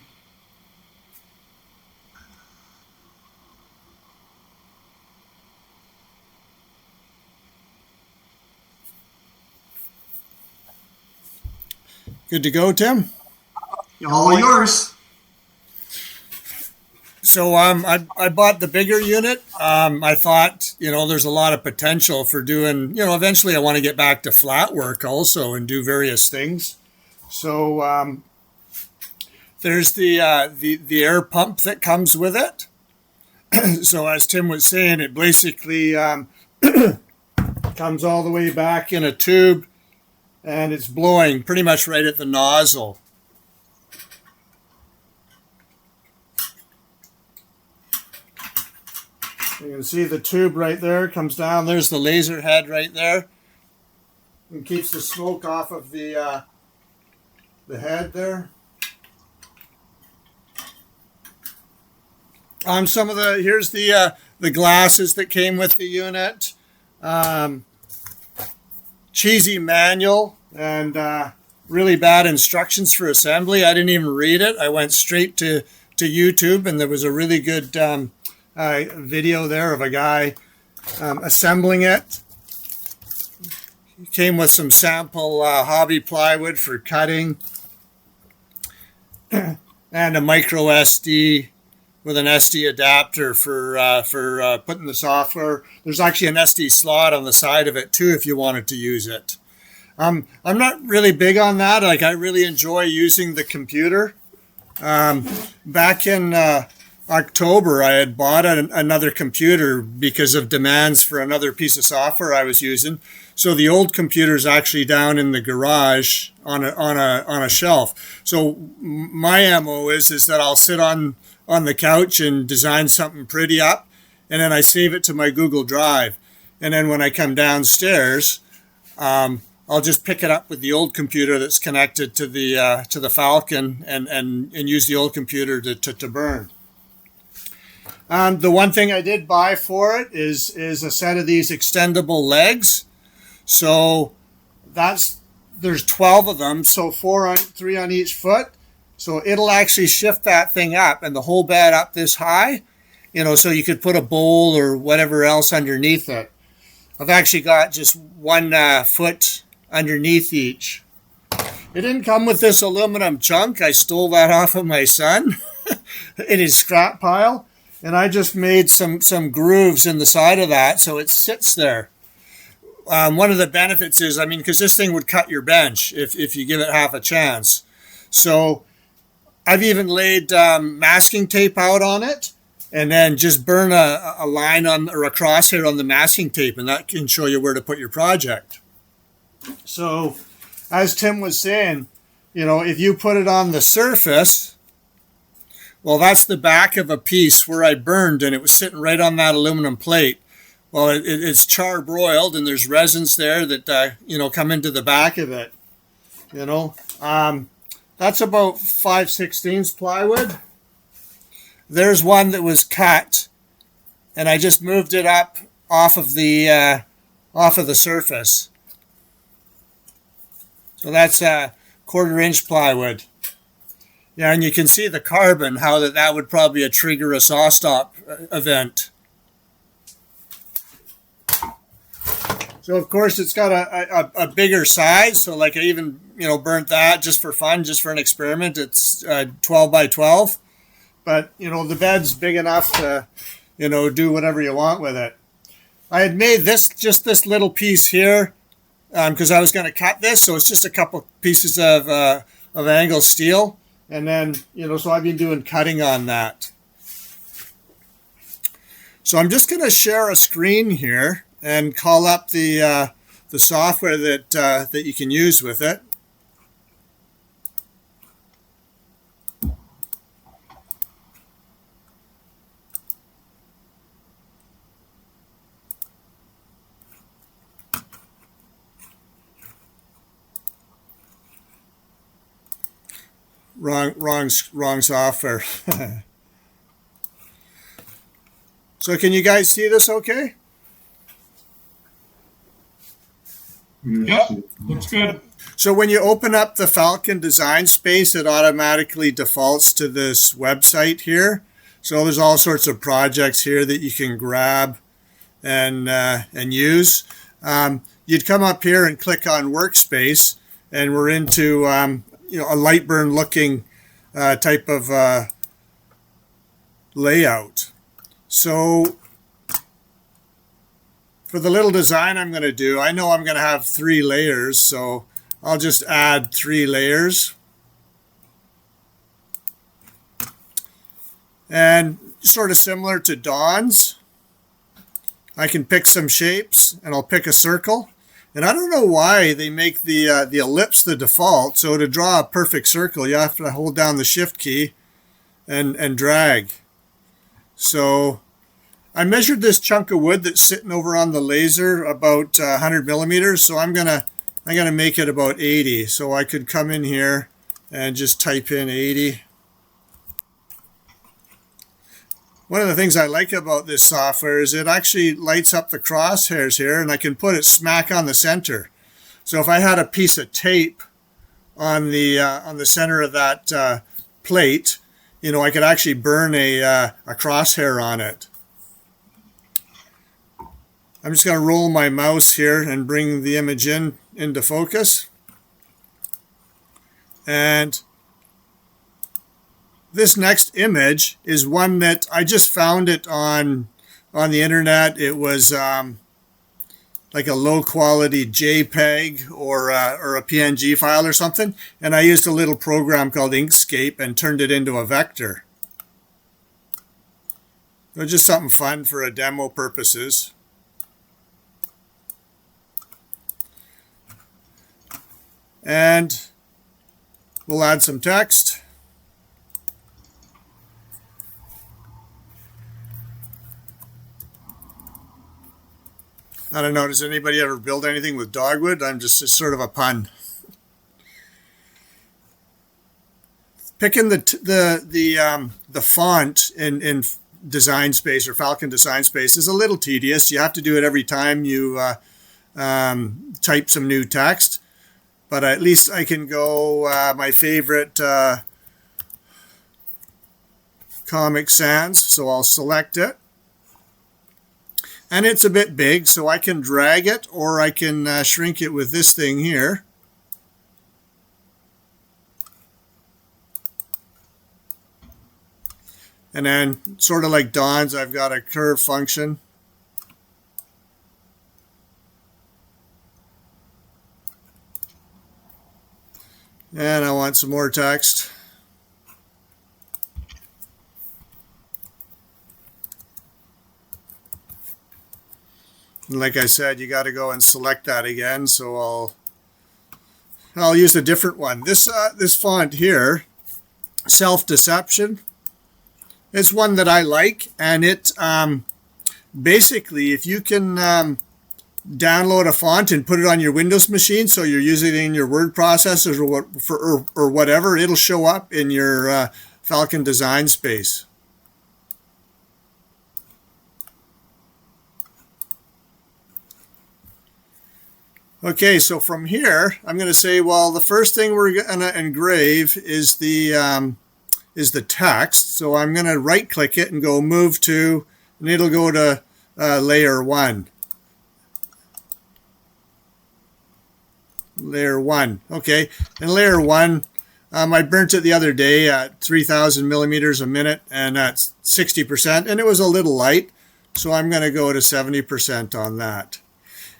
Good to go, Tim? All yours. So I bought the bigger unit. I thought, there's a lot of potential for doing, eventually I want to get back to flat work also and do various things. So there's the air pump that comes with it. So as Tim was saying, it basically comes all the way back in a tube, and it's blowing pretty much right at the nozzle. You can see the tube right there comes down. There's the laser head right there, and keeps the smoke off of the head there. Here's the glasses that came with the unit. Cheesy manual and really bad instructions for assembly. I didn't even read it. I went straight to YouTube, and there was a really good video there of a guy assembling it. It came with some sample hobby plywood for cutting and a micro SD with an SD adapter for putting the software. There's actually an SD slot on the side of it too if you wanted to use it. I'm not really big on that. Like, I really enjoy using the computer. Back in October, I had bought another computer because of demands for another piece of software I was using. So the old computer is actually down in the garage on a shelf. So my MO is that I'll sit on the couch and design something pretty up, and then I save it to my Google Drive. And then when I come downstairs, I'll just pick it up with the old computer that's connected to the Falcon and use the old computer to burn. The one thing I did buy for it is a set of these extendable legs. So there's 12 of them, so 3 on each foot. So it'll actually shift that thing up and the whole bed up this high, so you could put a bowl or whatever else underneath it. I've actually got just 1 foot underneath each. It didn't come with this aluminum chunk. I stole that off of my son in his scrap pile. And I just made some grooves in the side of that so it sits there. One of the benefits is, because this thing would cut your bench if you give it half a chance. So I've even laid masking tape out on it and then just burn a line or a crosshair on the masking tape, and that can show you where to put your project. So as Tim was saying, if you put it on the surface, well, that's the back of a piece where I burned, and it was sitting right on that aluminum plate. Well, it's charbroiled, and there's resins there that, come into the back of it. That's about 5/16 plywood. There's one that was cut, and I just moved it up off of the surface. So that's 1/4-inch plywood. Yeah, and you can see the carbon, how that would probably trigger a saw stop event. So of course it's got a bigger size. So like I even burnt that just for fun, just for an experiment. It's 12 by 12, but the bed's big enough to do whatever you want with it. I had made this little piece here because I was going to cut this, so it's just a couple pieces of angled steel. And then, so I've been doing cutting on that. So I'm just going to share a screen here and call up the software that you can use with it. Wrong software. So can you guys see this okay? Yep, looks good. So when you open up the Falcon Design Space, it automatically defaults to this website here. So there's all sorts of projects here that you can grab and use. You'd come up here and click on Workspace, and we're into a light burn looking type of layout. So for the little design I'm going to do, I know I'm going to have 3 layers, so I'll just add 3 layers. And sort of similar to Dawn's, I can pick some shapes, and I'll pick a circle. And I don't know why they make the ellipse the default. So to draw a perfect circle, you have to hold down the Shift key and drag. So I measured this chunk of wood that's sitting over on the laser about 100 millimeters. So I'm gonna make it about 80. So I could come in here and just type in 80. One of the things I like about this software is it actually lights up the crosshairs here, and I can put it smack on the center. So if I had a piece of tape on the center of that plate, I could actually burn a crosshair on it. I'm just going to roll my mouse here and bring the image into focus. And this next image is one that I just found it on the internet. It was like a low quality JPEG or a PNG file or something, and I used a little program called Inkscape and turned it into a vector. It was just something fun for a demo purposes. And we'll add some text. I don't know, does anybody ever build anything with dogwood? It's sort of a pun. Picking the font in Design Space or Falcon Design Space is a little tedious. You have to do it every time you type some new text. But at least I can go my favorite Comic Sans, so I'll select it. And it's a bit big, so I can drag it or I can shrink it with this thing here. And then, sort of like Dawn's, I've got a curve function. And I want some more text. And like I said, you got to go and select that again. So I'll use a different one. This font here, Self-Deception, it's one that I like, and it basically, if you can download a font and put it on your Windows machine, so you're using it in your word processors or whatever, it'll show up in your Falcon Design Space. Okay, so from here, I'm going to say, well, the first thing we're going to engrave is the text. So I'm going to right-click it and go Move to, and it'll go to Layer 1. Layer 1, okay. And Layer 1, I burnt it the other day at 3,000 millimeters a minute, and that's 60%, and it was a little light, so I'm going to go to 70% on that.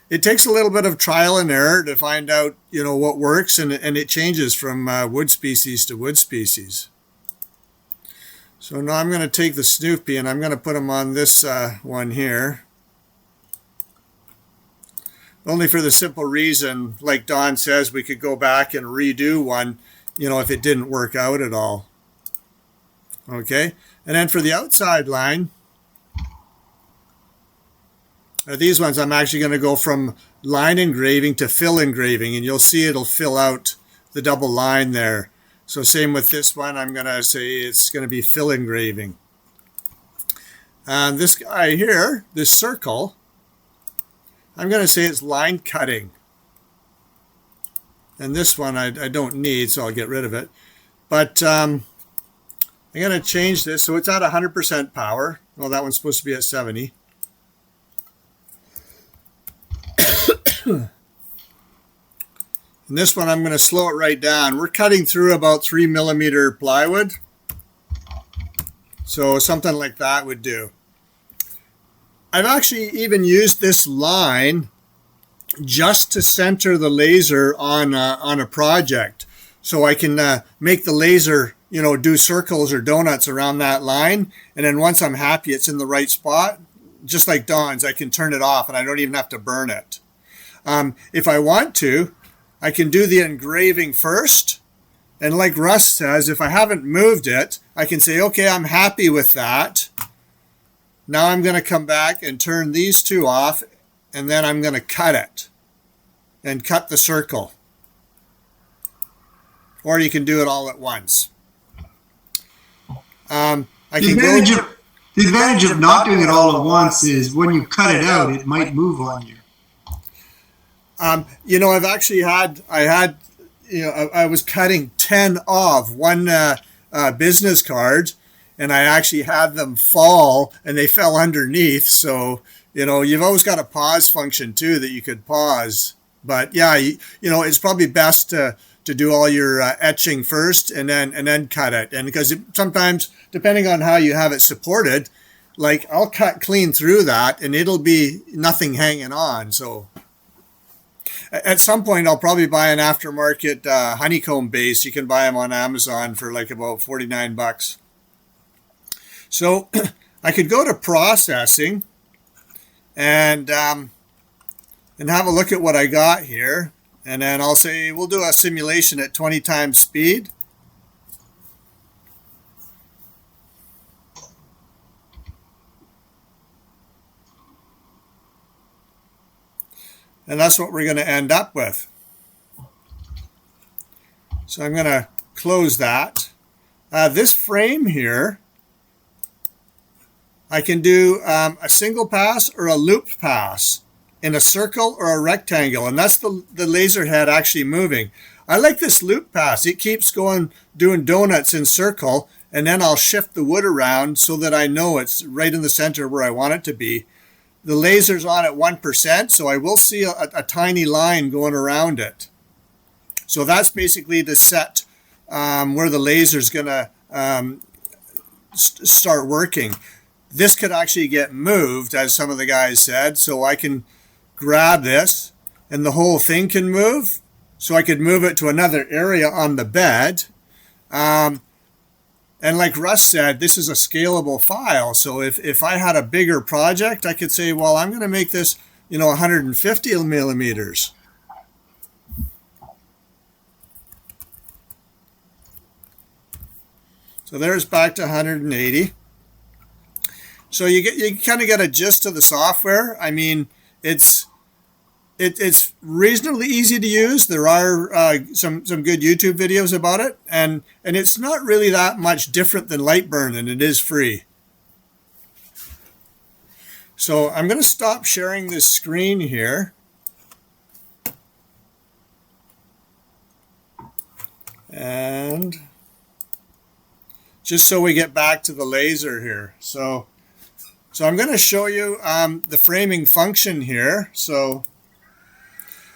It takes a little bit of trial and error to find out, what works, and it changes from wood species to wood species. So now I'm going to take the Snoopy and I'm going to put them on this one here. Only for the simple reason, like Don says, we could go back and redo one, if it didn't work out at all. Okay, and then for the outside line, these ones, I'm actually going to go from line engraving to fill engraving, and you'll see it'll fill out the double line there. So same with this one, I'm going to say it's going to be fill engraving. And this guy here, this circle, I'm going to say it's line cutting. And this one I don't need, so I'll get rid of it. But I'm going to change this so it's at 100% power. Well, that one's supposed to be at 70. And this one, I'm going to slow it right down. We're cutting through about 3mm plywood. So something like that would do. I've actually even used this line just to center the laser on a project. So I can make the laser, do circles or donuts around that line. And then once I'm happy it's in the right spot, just like Don's, I can turn it off and I don't even have to burn it. If I want to, I can do the engraving first. And like Russ says, if I haven't moved it, I can say, okay, I'm happy with that. Now I'm going to come back and turn these two off, and then I'm going to cut it and cut the circle. Or you can do it all at once. The advantage of not doing it all at once is when you cut it out, it might move on you. I've actually I was cutting 10 of one business card, and I actually had them fall, and they fell underneath. So, you've always got a pause function too that you could pause. But yeah, it's probably best to do all your etching first and then cut it. And because sometimes, depending on how you have it supported, like I'll cut clean through that and it'll be nothing hanging on. So at some point, I'll probably buy an aftermarket honeycomb base. You can buy them on Amazon for like about $49. So I could go to processing and have a look at what I got here. And then I'll say, we'll do a simulation at 20 times speed. And that's what we're going to end up with. So I'm going to close that. This frame here, I can do a single pass or a loop pass in a circle or a rectangle. And that's the laser head actually moving. I like this loop pass. It keeps going, doing donuts in circle. And then I'll shift the wood around so that I know it's right in the center where I want it to be. The laser's on at 1%, so I will see a tiny line going around it. So that's basically to set where the laser's going to start working. This could actually get moved, as some of the guys said, so I can grab this and the whole thing can move. So I could move it to another area on the bed. And like Russ said, this is a scalable file. So if I had a bigger project, I could say, well, I'm going to make this, 150 millimeters. So there's back to 180. So you kind of get a gist of the software. I mean, it's reasonably easy to use. There are some good YouTube videos about it, and it's not really that much different than Lightburn, and it is free. So I'm going to stop sharing this screen here. And just so we get back to the laser here. So I'm going to show you the framing function here. So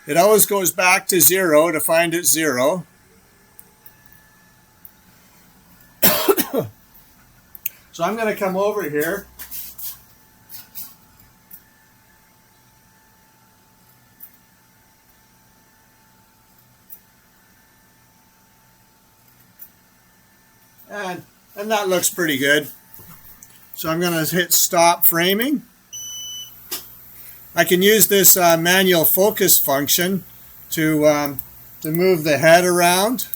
it always goes back to 0 to find it 0. So I'm going to come over here. And that looks pretty good. So I'm going to hit stop framing. I can use this manual focus function to move the head around.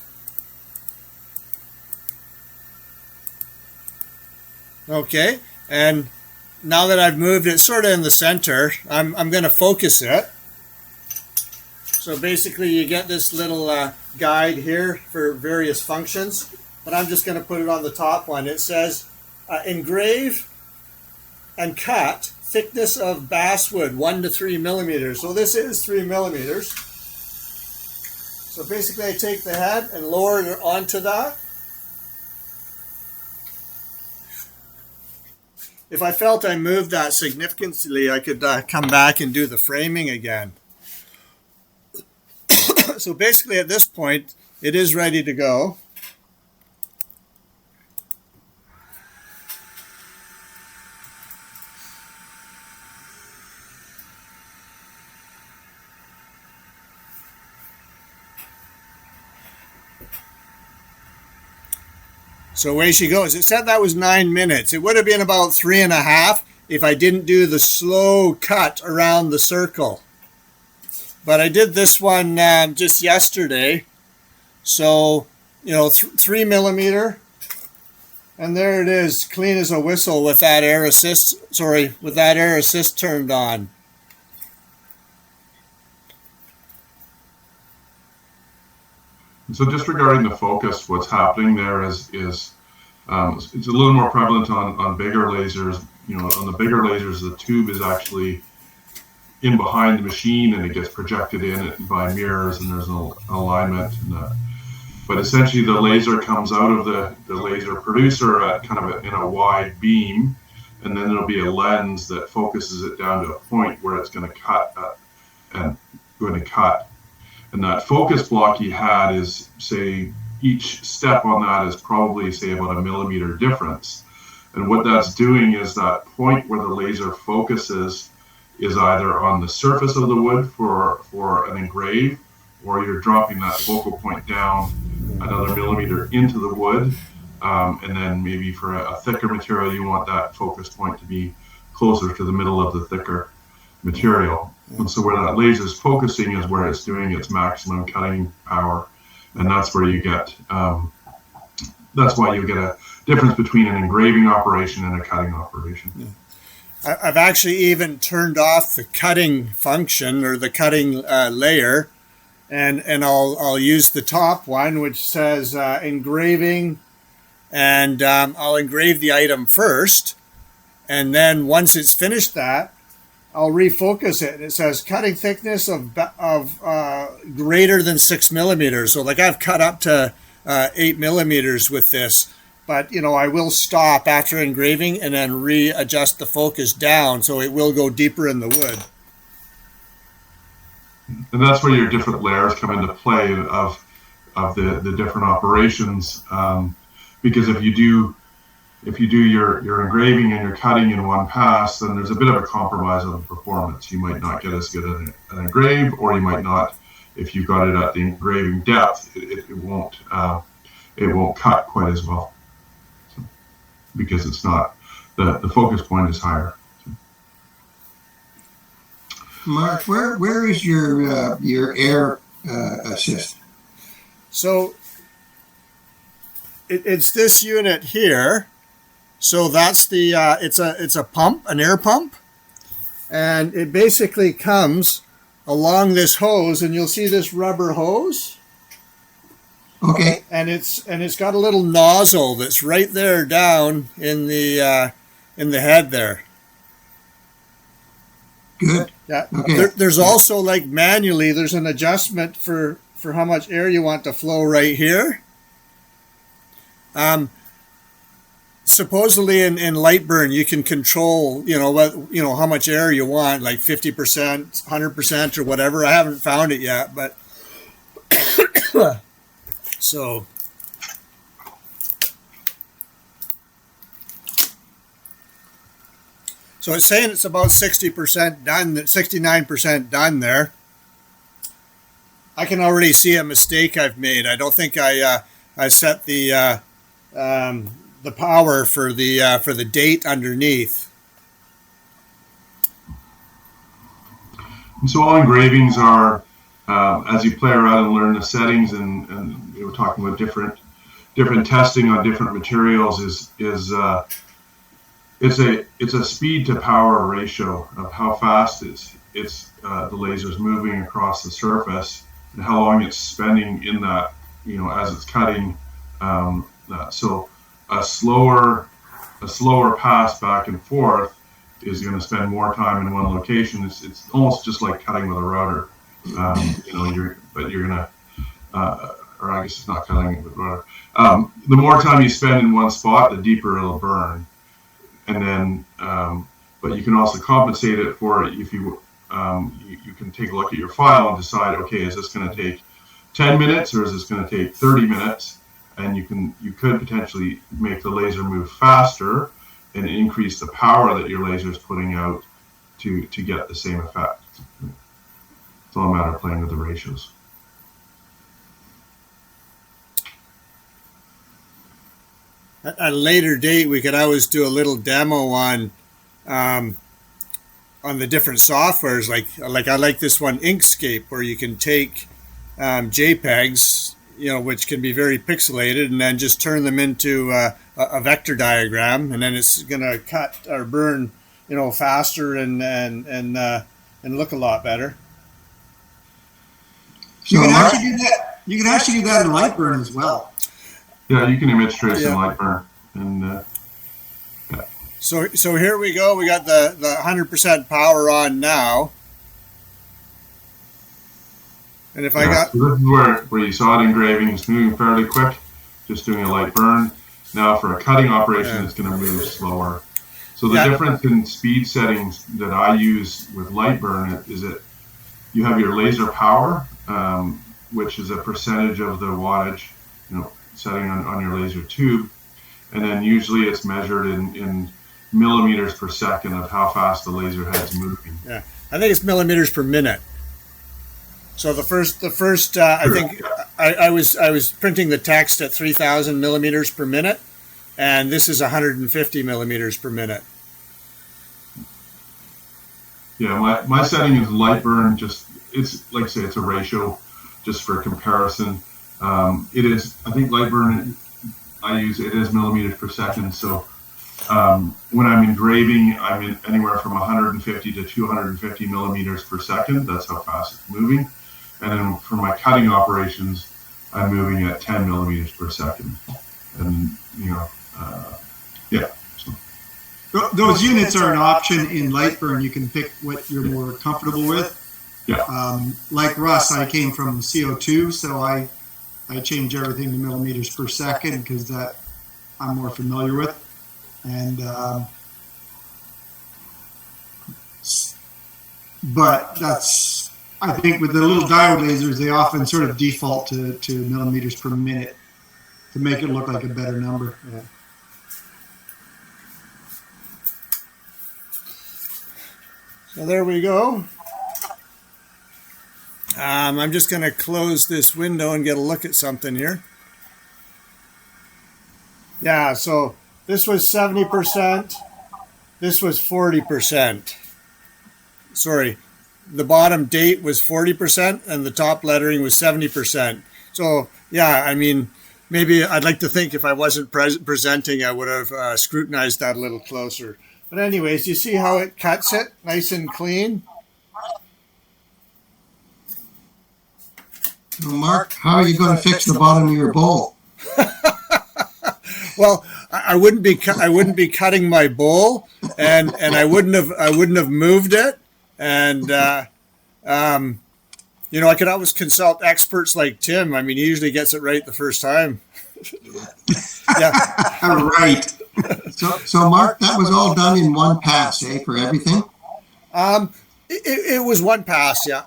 Okay, and now that I've moved it sort of in the center, I'm going to focus it. So basically you get this little guide here for various functions, but I'm just going to put it on the top one. It says engrave and cut thickness of basswood 1 to 3 millimeters. So this is 3 millimeters. So basically I take the head and lower it onto that. If I felt I moved that significantly, I could come back and do the framing again. So basically at this point, it is ready to go. So away she goes. It said that was 9 minutes. It would have been about 3.5 if I didn't do the slow cut around the circle. But I did this one just yesterday. So, 3 millimeter. And there it is, clean as a whistle with that air assist turned on. So just regarding the focus, what's happening there is it's a little more prevalent on bigger lasers. On the bigger lasers, the tube is actually in behind the machine and it gets projected in it by mirrors, and there's an alignment. But essentially the laser comes out of the laser producer at kind of in a wide beam, and then there'll be a lens that focuses it down to a point where it's going to cut And that focus block you had is, say, each step on that is probably, say, about a millimeter difference. And what that's doing is that point where the laser focuses is either on the surface of the wood for an engrave, or you're dropping that focal point down another millimeter into the wood. And then maybe for a thicker material, you want that focus point to be closer to the middle of the thicker material. And so where that laser is focusing is where it's doing its maximum cutting power. And that's where you get, that's why you get a difference between an engraving operation and a cutting operation. Yeah. I've actually even turned off the cutting function or the cutting layer, and I'll use the top one, which says engraving, and I'll engrave the item first, and then once it's finished that, I'll refocus it. It says cutting thickness of greater than 6 millimeters. So like I've cut up to 8 millimeters with this, but I will stop after engraving and then readjust the focus down so it will go deeper in the wood. And that's where your different layers come into play of the different operations, because if you do your engraving and your cutting in one pass, then there's a bit of a compromise on the performance. You might not get as good an engrave, or you might not, if you got it at the engraving depth, it won't cut quite as well, because it's not, the focus point is higher. Mark, where is your air assist? So it's this unit here. So that's the it's a pump, an air pump, and it basically comes along this hose, and you'll see this rubber hose. Okay. And it's got a little nozzle that's right there down in the head there. Good. Yeah. Okay. There's also, like, manually, there's an adjustment for how much air you want to flow right here. Supposedly in light burn, you can control, how much air you want, like 50%, 100% or whatever. I haven't found it yet, but so. So it's saying it's about 60% done, 69% done there. I can already see a mistake I've made. I don't think I set the power for the date underneath. And so all engravings are, as you play around and learn the settings, and we were talking about different testing on different materials, it's a speed to power ratio of how fast the laser's moving across the surface and how long it's spending in that, as it's cutting. So a slower pass back and forth is going to spend more time in one location. It's almost just like cutting with a router. You're gonna, or I guess it's not cutting with a router. The more time you spend in one spot, the deeper it'll burn. And then, but you can also compensate it for it if you can take a look at your file and decide, okay, is this going to take 10 minutes, or is this going to take 30 minutes? And you could potentially make the laser move faster and increase the power that your laser is putting out to get the same effect. It's all a matter of playing with the ratios. At a later date, we could always do a little demo on the different softwares. Like I like this one, Inkscape, where you can take JPEGs, which can be very pixelated, and then just turn them into a vector diagram, and then it's going to cut or burn, faster and look a lot better. You can actually do that. You can actually do that in Lightburn as well. Yeah, you can image trace in Lightburn, and So here we go. We got the 100% power on now, and if I got so this is where you saw it engraving. It's moving fairly quick, just doing a light burn. Now for a cutting operation, it's going to move slower. So the difference in speed settings that I use with Lightburn is that you have your laser power, which is a percentage of the wattage, setting on your laser tube, and then usually it's measured in millimeters per second of how fast the laser head's moving. Yeah, I think it's millimeters per minute. So the first I think I was printing the text at 3,000 millimeters per minute, and this is 150 millimeters per minute. Yeah, my setting is Lightburn. It's like I say, it's a ratio, just for comparison. It is, I think Lightburn, it is millimeters per second. So when I'm engraving, I'm in anywhere from 150 to 250 millimeters per second. That's how fast it's moving. And then for my cutting operations, I'm moving at 10 millimeters per second. And, So. Those units are an option in Lightburn. You can pick what you're more comfortable with. Yeah. Like Russ, I came from CO2, so I change everything to millimeters per second because that I'm more familiar with. And but that's, I think with the little diode lasers, they often sort of default to millimeters per minute to make it look like a better number. Yeah. So there we go. I'm just going to close this window and get a look at something here. Yeah, so this was 70%. This was 40%. Sorry, the bottom date was 40% and the top lettering was 70%. So, yeah, I mean, maybe I'd like to think if I wasn't presenting, I would have scrutinized that a little closer. But anyways, you see how it cuts it nice and clean? So Mark, how are you going to fix the bottom of your bowl? Well, I wouldn't be cutting my bowl, and I wouldn't have moved it, and I could always consult experts like Tim. I mean, he usually gets it right the first time. Yeah. Right. So Mark, that was all done in one pass, for everything? It was one pass, yeah.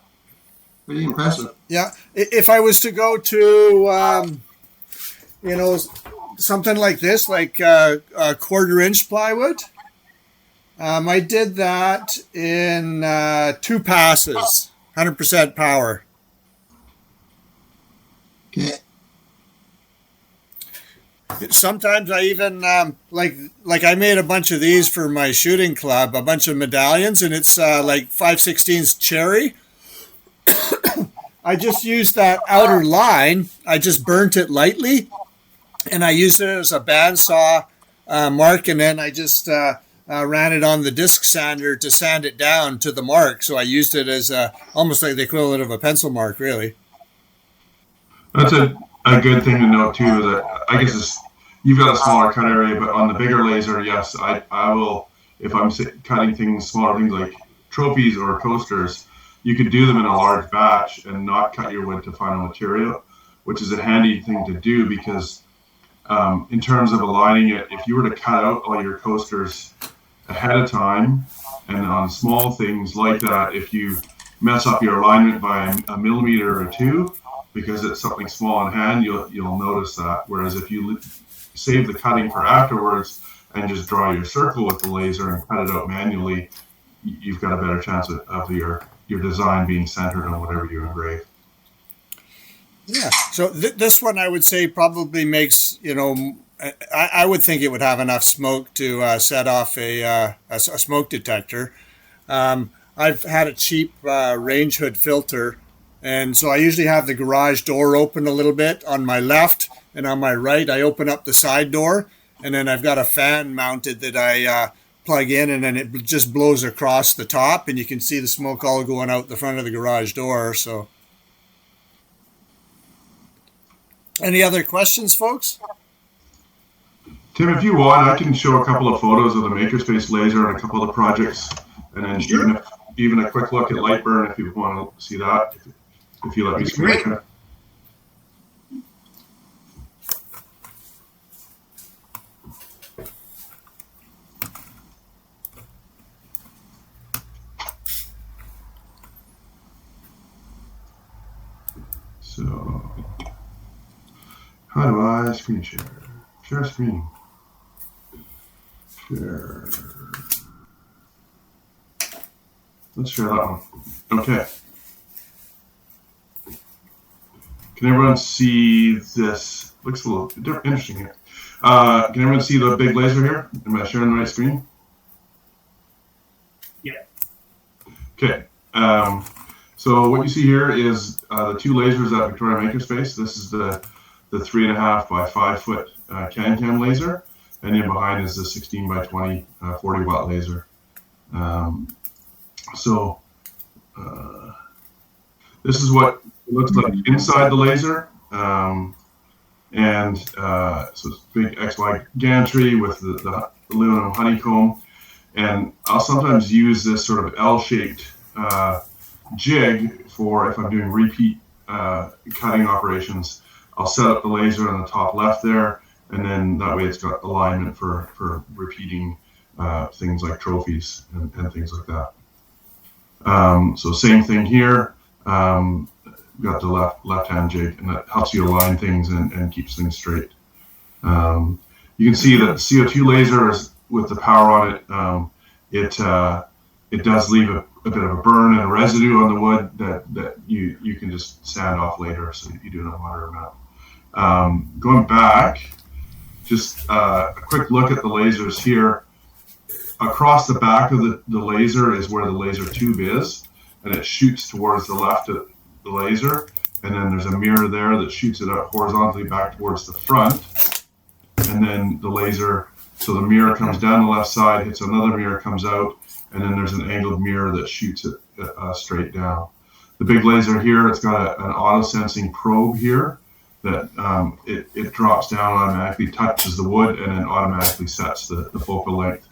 Pretty impressive. Yeah. If I was to go to, something like this, like a 1/4-inch plywood, I did that in 2 passes, 100% power. Okay. Sometimes I even like I made a bunch of these for my shooting club, a bunch of medallions, and it's like 5/16 cherry. I just used that outer line. I just burnt it lightly, and I used it as a bandsaw mark, and then I just ran it on the disc sander to sand it down to the mark. So I used it as almost like the equivalent of a pencil mark, really. That's a good thing to note too. That I guess you've got a smaller cut area, but on the bigger laser, yes, I will. If I'm cutting things, smaller things like trophies or coasters, you could do them in a large batch and not cut your wood to final material, which is a handy thing to do because in terms of aligning it, if you were to cut out all your coasters ahead of time, and on small things like that, if you mess up your alignment by a millimeter or two, because it's something small in hand, you'll notice that. Whereas if you save the cutting for afterwards and just draw your circle with the laser and cut it out manually, you've got a better chance of your design being centered on whatever you engrave. Yeah. So this one I would say probably makes, I would think it would have enough smoke to set off a smoke detector. I've had a cheap range hood filter, and so I usually have the garage door open a little bit on my left, and on my right I open up the side door, and then I've got a fan mounted that I plug in, and then it just blows across the top, and you can see the smoke all going out the front of the garage door. So, any other questions, folks? Tim, if you want, I can show a couple of photos of the Makerspace laser and a couple of the projects, and then even a quick look at Lightburn if you want to see that. If you let me screen share. So, how do I screen share? Share screen. Share. Let's share that one. Okay. Can everyone see this? Looks a little interesting here. Can everyone see the big laser here? Am I sharing the right screen? Yeah. Okay. So what you see here is the two lasers at Victoria Makerspace. This is the 3.5 by 5 foot can laser, and in behind is the 16 by 20 40 watt laser. This is what it looks like inside the laser, so it's big XY gantry with the aluminum honeycomb, and I'll sometimes use this sort of L-shaped jig for if I'm doing repeat cutting operations. I'll set up the laser on the top left there, and then that way it's got alignment for repeating things like trophies and things like that. So same thing here. Got the left-hand jig, and that helps you align things and keeps things straight. You can see that the CO2 laser is with the power on it. It does leave a bit of a burn and a residue on the wood that you can just sand off later, so you do not moderate amount. Going back, just a quick look at the lasers here. Across the back of the laser is where the laser tube is, and it shoots towards the left of the laser, and then there's a mirror there that shoots it up horizontally back towards the front, and then the laser, so the mirror comes down the left side, hits another mirror, comes out, and then there's an angled mirror that shoots it straight down. The big laser here, it's got an auto-sensing probe here that it drops down, automatically touches the wood, and then automatically sets the focal length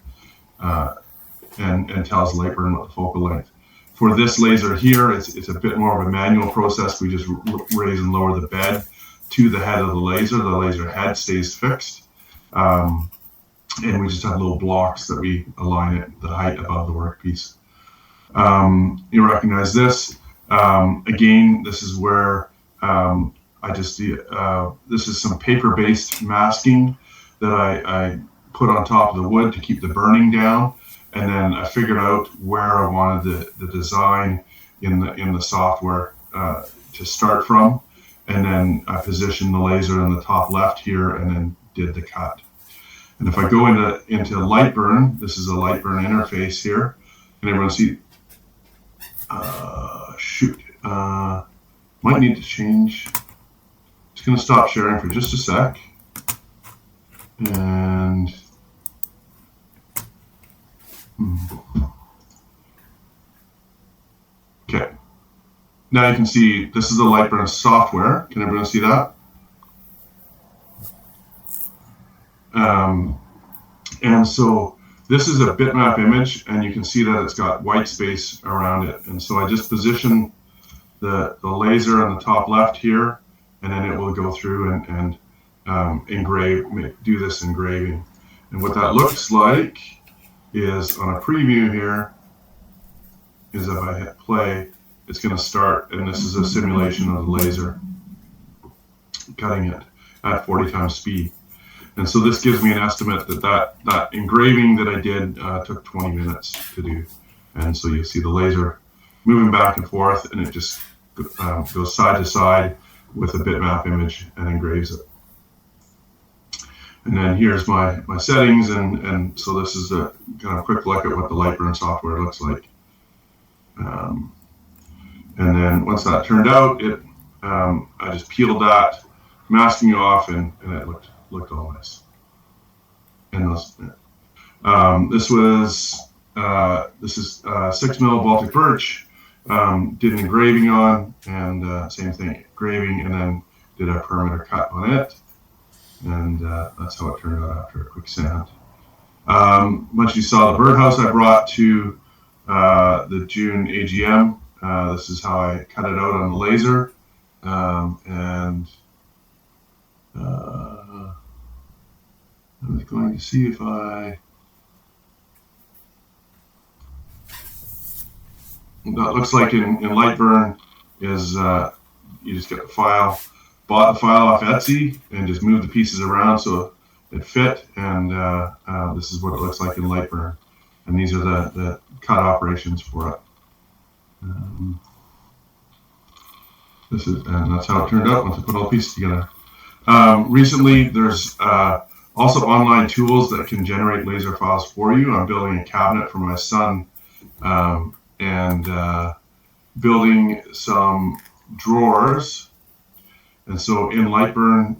and tells Lightburn what the focal length. For this laser here, it's a bit more of a manual process. We just raise and lower the bed to the head of the laser. The laser head stays fixed. And we just have little blocks that we align it the height above the workpiece. You recognize this. Again, this is where this is some paper-based masking that I put on top of the wood to keep the burning down. And then I figured out where I wanted the design in the software to start from. And then I positioned the laser in the top left here and then did the cut. And if I go into Lightburn, this is a Lightburn interface here. Can everyone see? Might need to change. Just going to stop sharing for just a sec. And okay. Now you can see this is the Lightburn software. Can everyone see that? And so this is a bitmap image, and you can see that it's got white space around it. And so I just position the laser on the top left here, and then it will go through and do this engraving. And what that looks like is on a preview here, is if I hit play, it's going to start, and this is a simulation of the laser. cutting it at 40 times speed. And so this gives me an estimate that engraving that I did took 20 minutes to do. And so you see the laser moving back and forth, and it just goes side to side with a bitmap image and engraves it. And then here's my settings, and so this is a kind of quick look at what the Lightburn software looks like. And then once that turned out, I just peeled that masking off, and it looked all nice. And this is 6mm Baltic birch. Did an engraving on, and same thing, engraving, and then did a perimeter cut on it. And that's how it turned out after a quick sand. Once you saw the birdhouse I brought to the June AGM, this is how I cut it out on the laser. And I was going to see if that looks like in Lightburn is you just get the file, bought the file off Etsy, and just moved the pieces around so it fit, and this is what it looks like in Lightburn. And these are the cut operations for it. And that's how it turned out once I put all the pieces together. Recently, there's also online tools that can generate laser files for you. I'm building a cabinet for my son, and building some drawers. And so in Lightburn,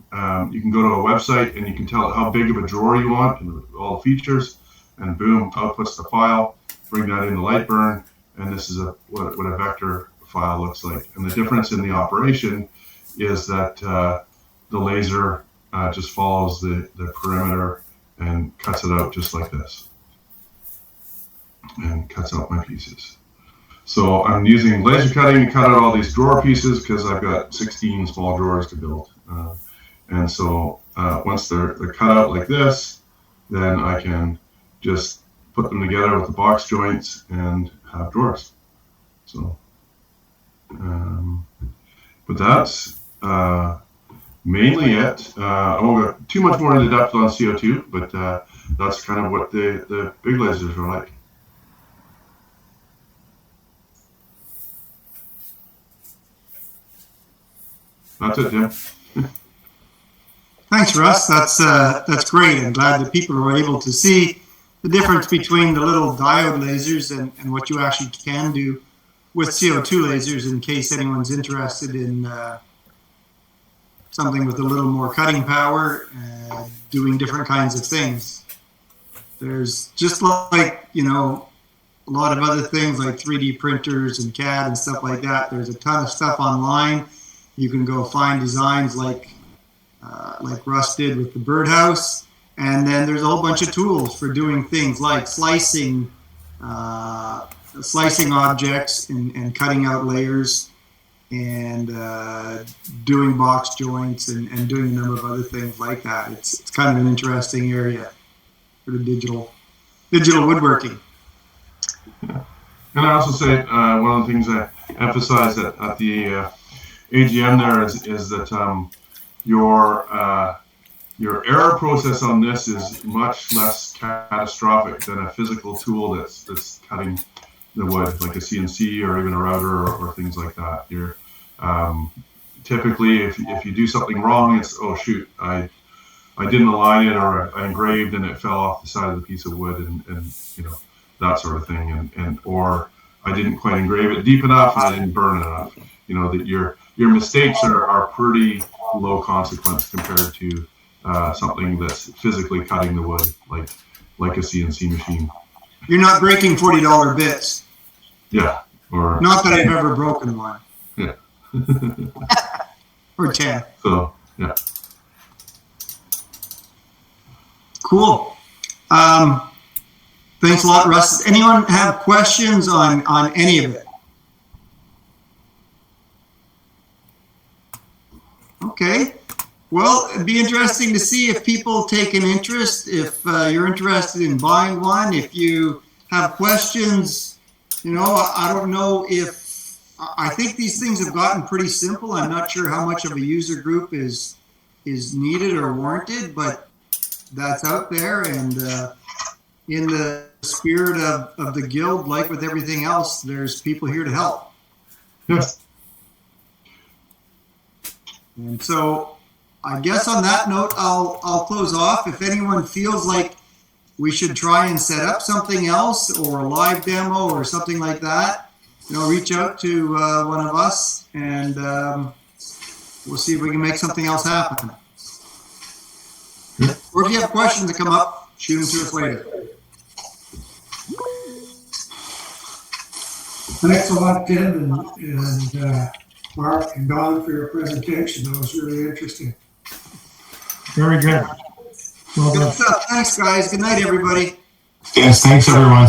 you can go to a website and you can tell it how big of a drawer you want and all the features, and boom, outputs the file. Bring that into Lightburn, and this is what a vector file looks like. And the difference in the operation is that the laser just follows the perimeter and cuts it out just like this, and cuts out my pieces. So I'm using laser cutting to cut out all these drawer pieces because I've got 16 small drawers to build. And so once they're cut out like this, then I can just put them together with the box joints and have drawers. So, but that's mainly it. I won't go too much more into depth on CO2, but that's kind of what the big lasers are like. That's it, Jim. Thanks, Russ. That's great. I'm glad that people are able to see the difference between the little diode lasers and what you actually can do with CO2 lasers, in case anyone's interested in something with a little more cutting power, doing different kinds of things. There's just like, a lot of other things like 3D printers and CAD and stuff like that. There's a ton of stuff online. You can go find designs like Russ did with the birdhouse, and then there's a whole bunch of tools for doing things like slicing objects and cutting out layers, and doing box joints and doing a number of other things like that. It's kind of an interesting area for the digital woodworking. Yeah. And I also say one of the things I emphasized at the AGM there is that your error process on this is much less catastrophic than a physical tool that's cutting the wood, like a CNC or even a router or things like that. You're typically, if you do something wrong, it's, oh shoot, I didn't align it, or I engraved and it fell off the side of the piece of wood, and that sort of thing, and or I didn't quite engrave it deep enough and I didn't burn enough. That your mistakes are pretty low consequence compared to something that's physically cutting the wood, like a CNC machine. You're not breaking $40 bits. Yeah. Or not that I've ever broken one. Yeah. Or 10. So yeah. Cool. Thanks a lot, Russ. Anyone have questions on any of it? Okay. Well, it'd be interesting to see if people take an interest, if you're interested in buying one, if you have questions. I don't know if I think these things have gotten pretty simple. I'm not sure how much of a user group is needed or warranted, but that's out there. And in the spirit of the guild, like with everything else, there's people here to help. Yes. And so I guess on that note, I'll close off. If anyone feels like we should try and set up something else or a live demo or something like that, reach out to one of us, and we'll see if we can make something else happen. Or if you have questions that come up, shoot them to us later. Thanks a lot, Tim, and Mark and Don, for your presentation. That was really interesting. Very good. Well Good done. stuff. Thanks, guys. Good night, everybody. Yes, thanks everyone.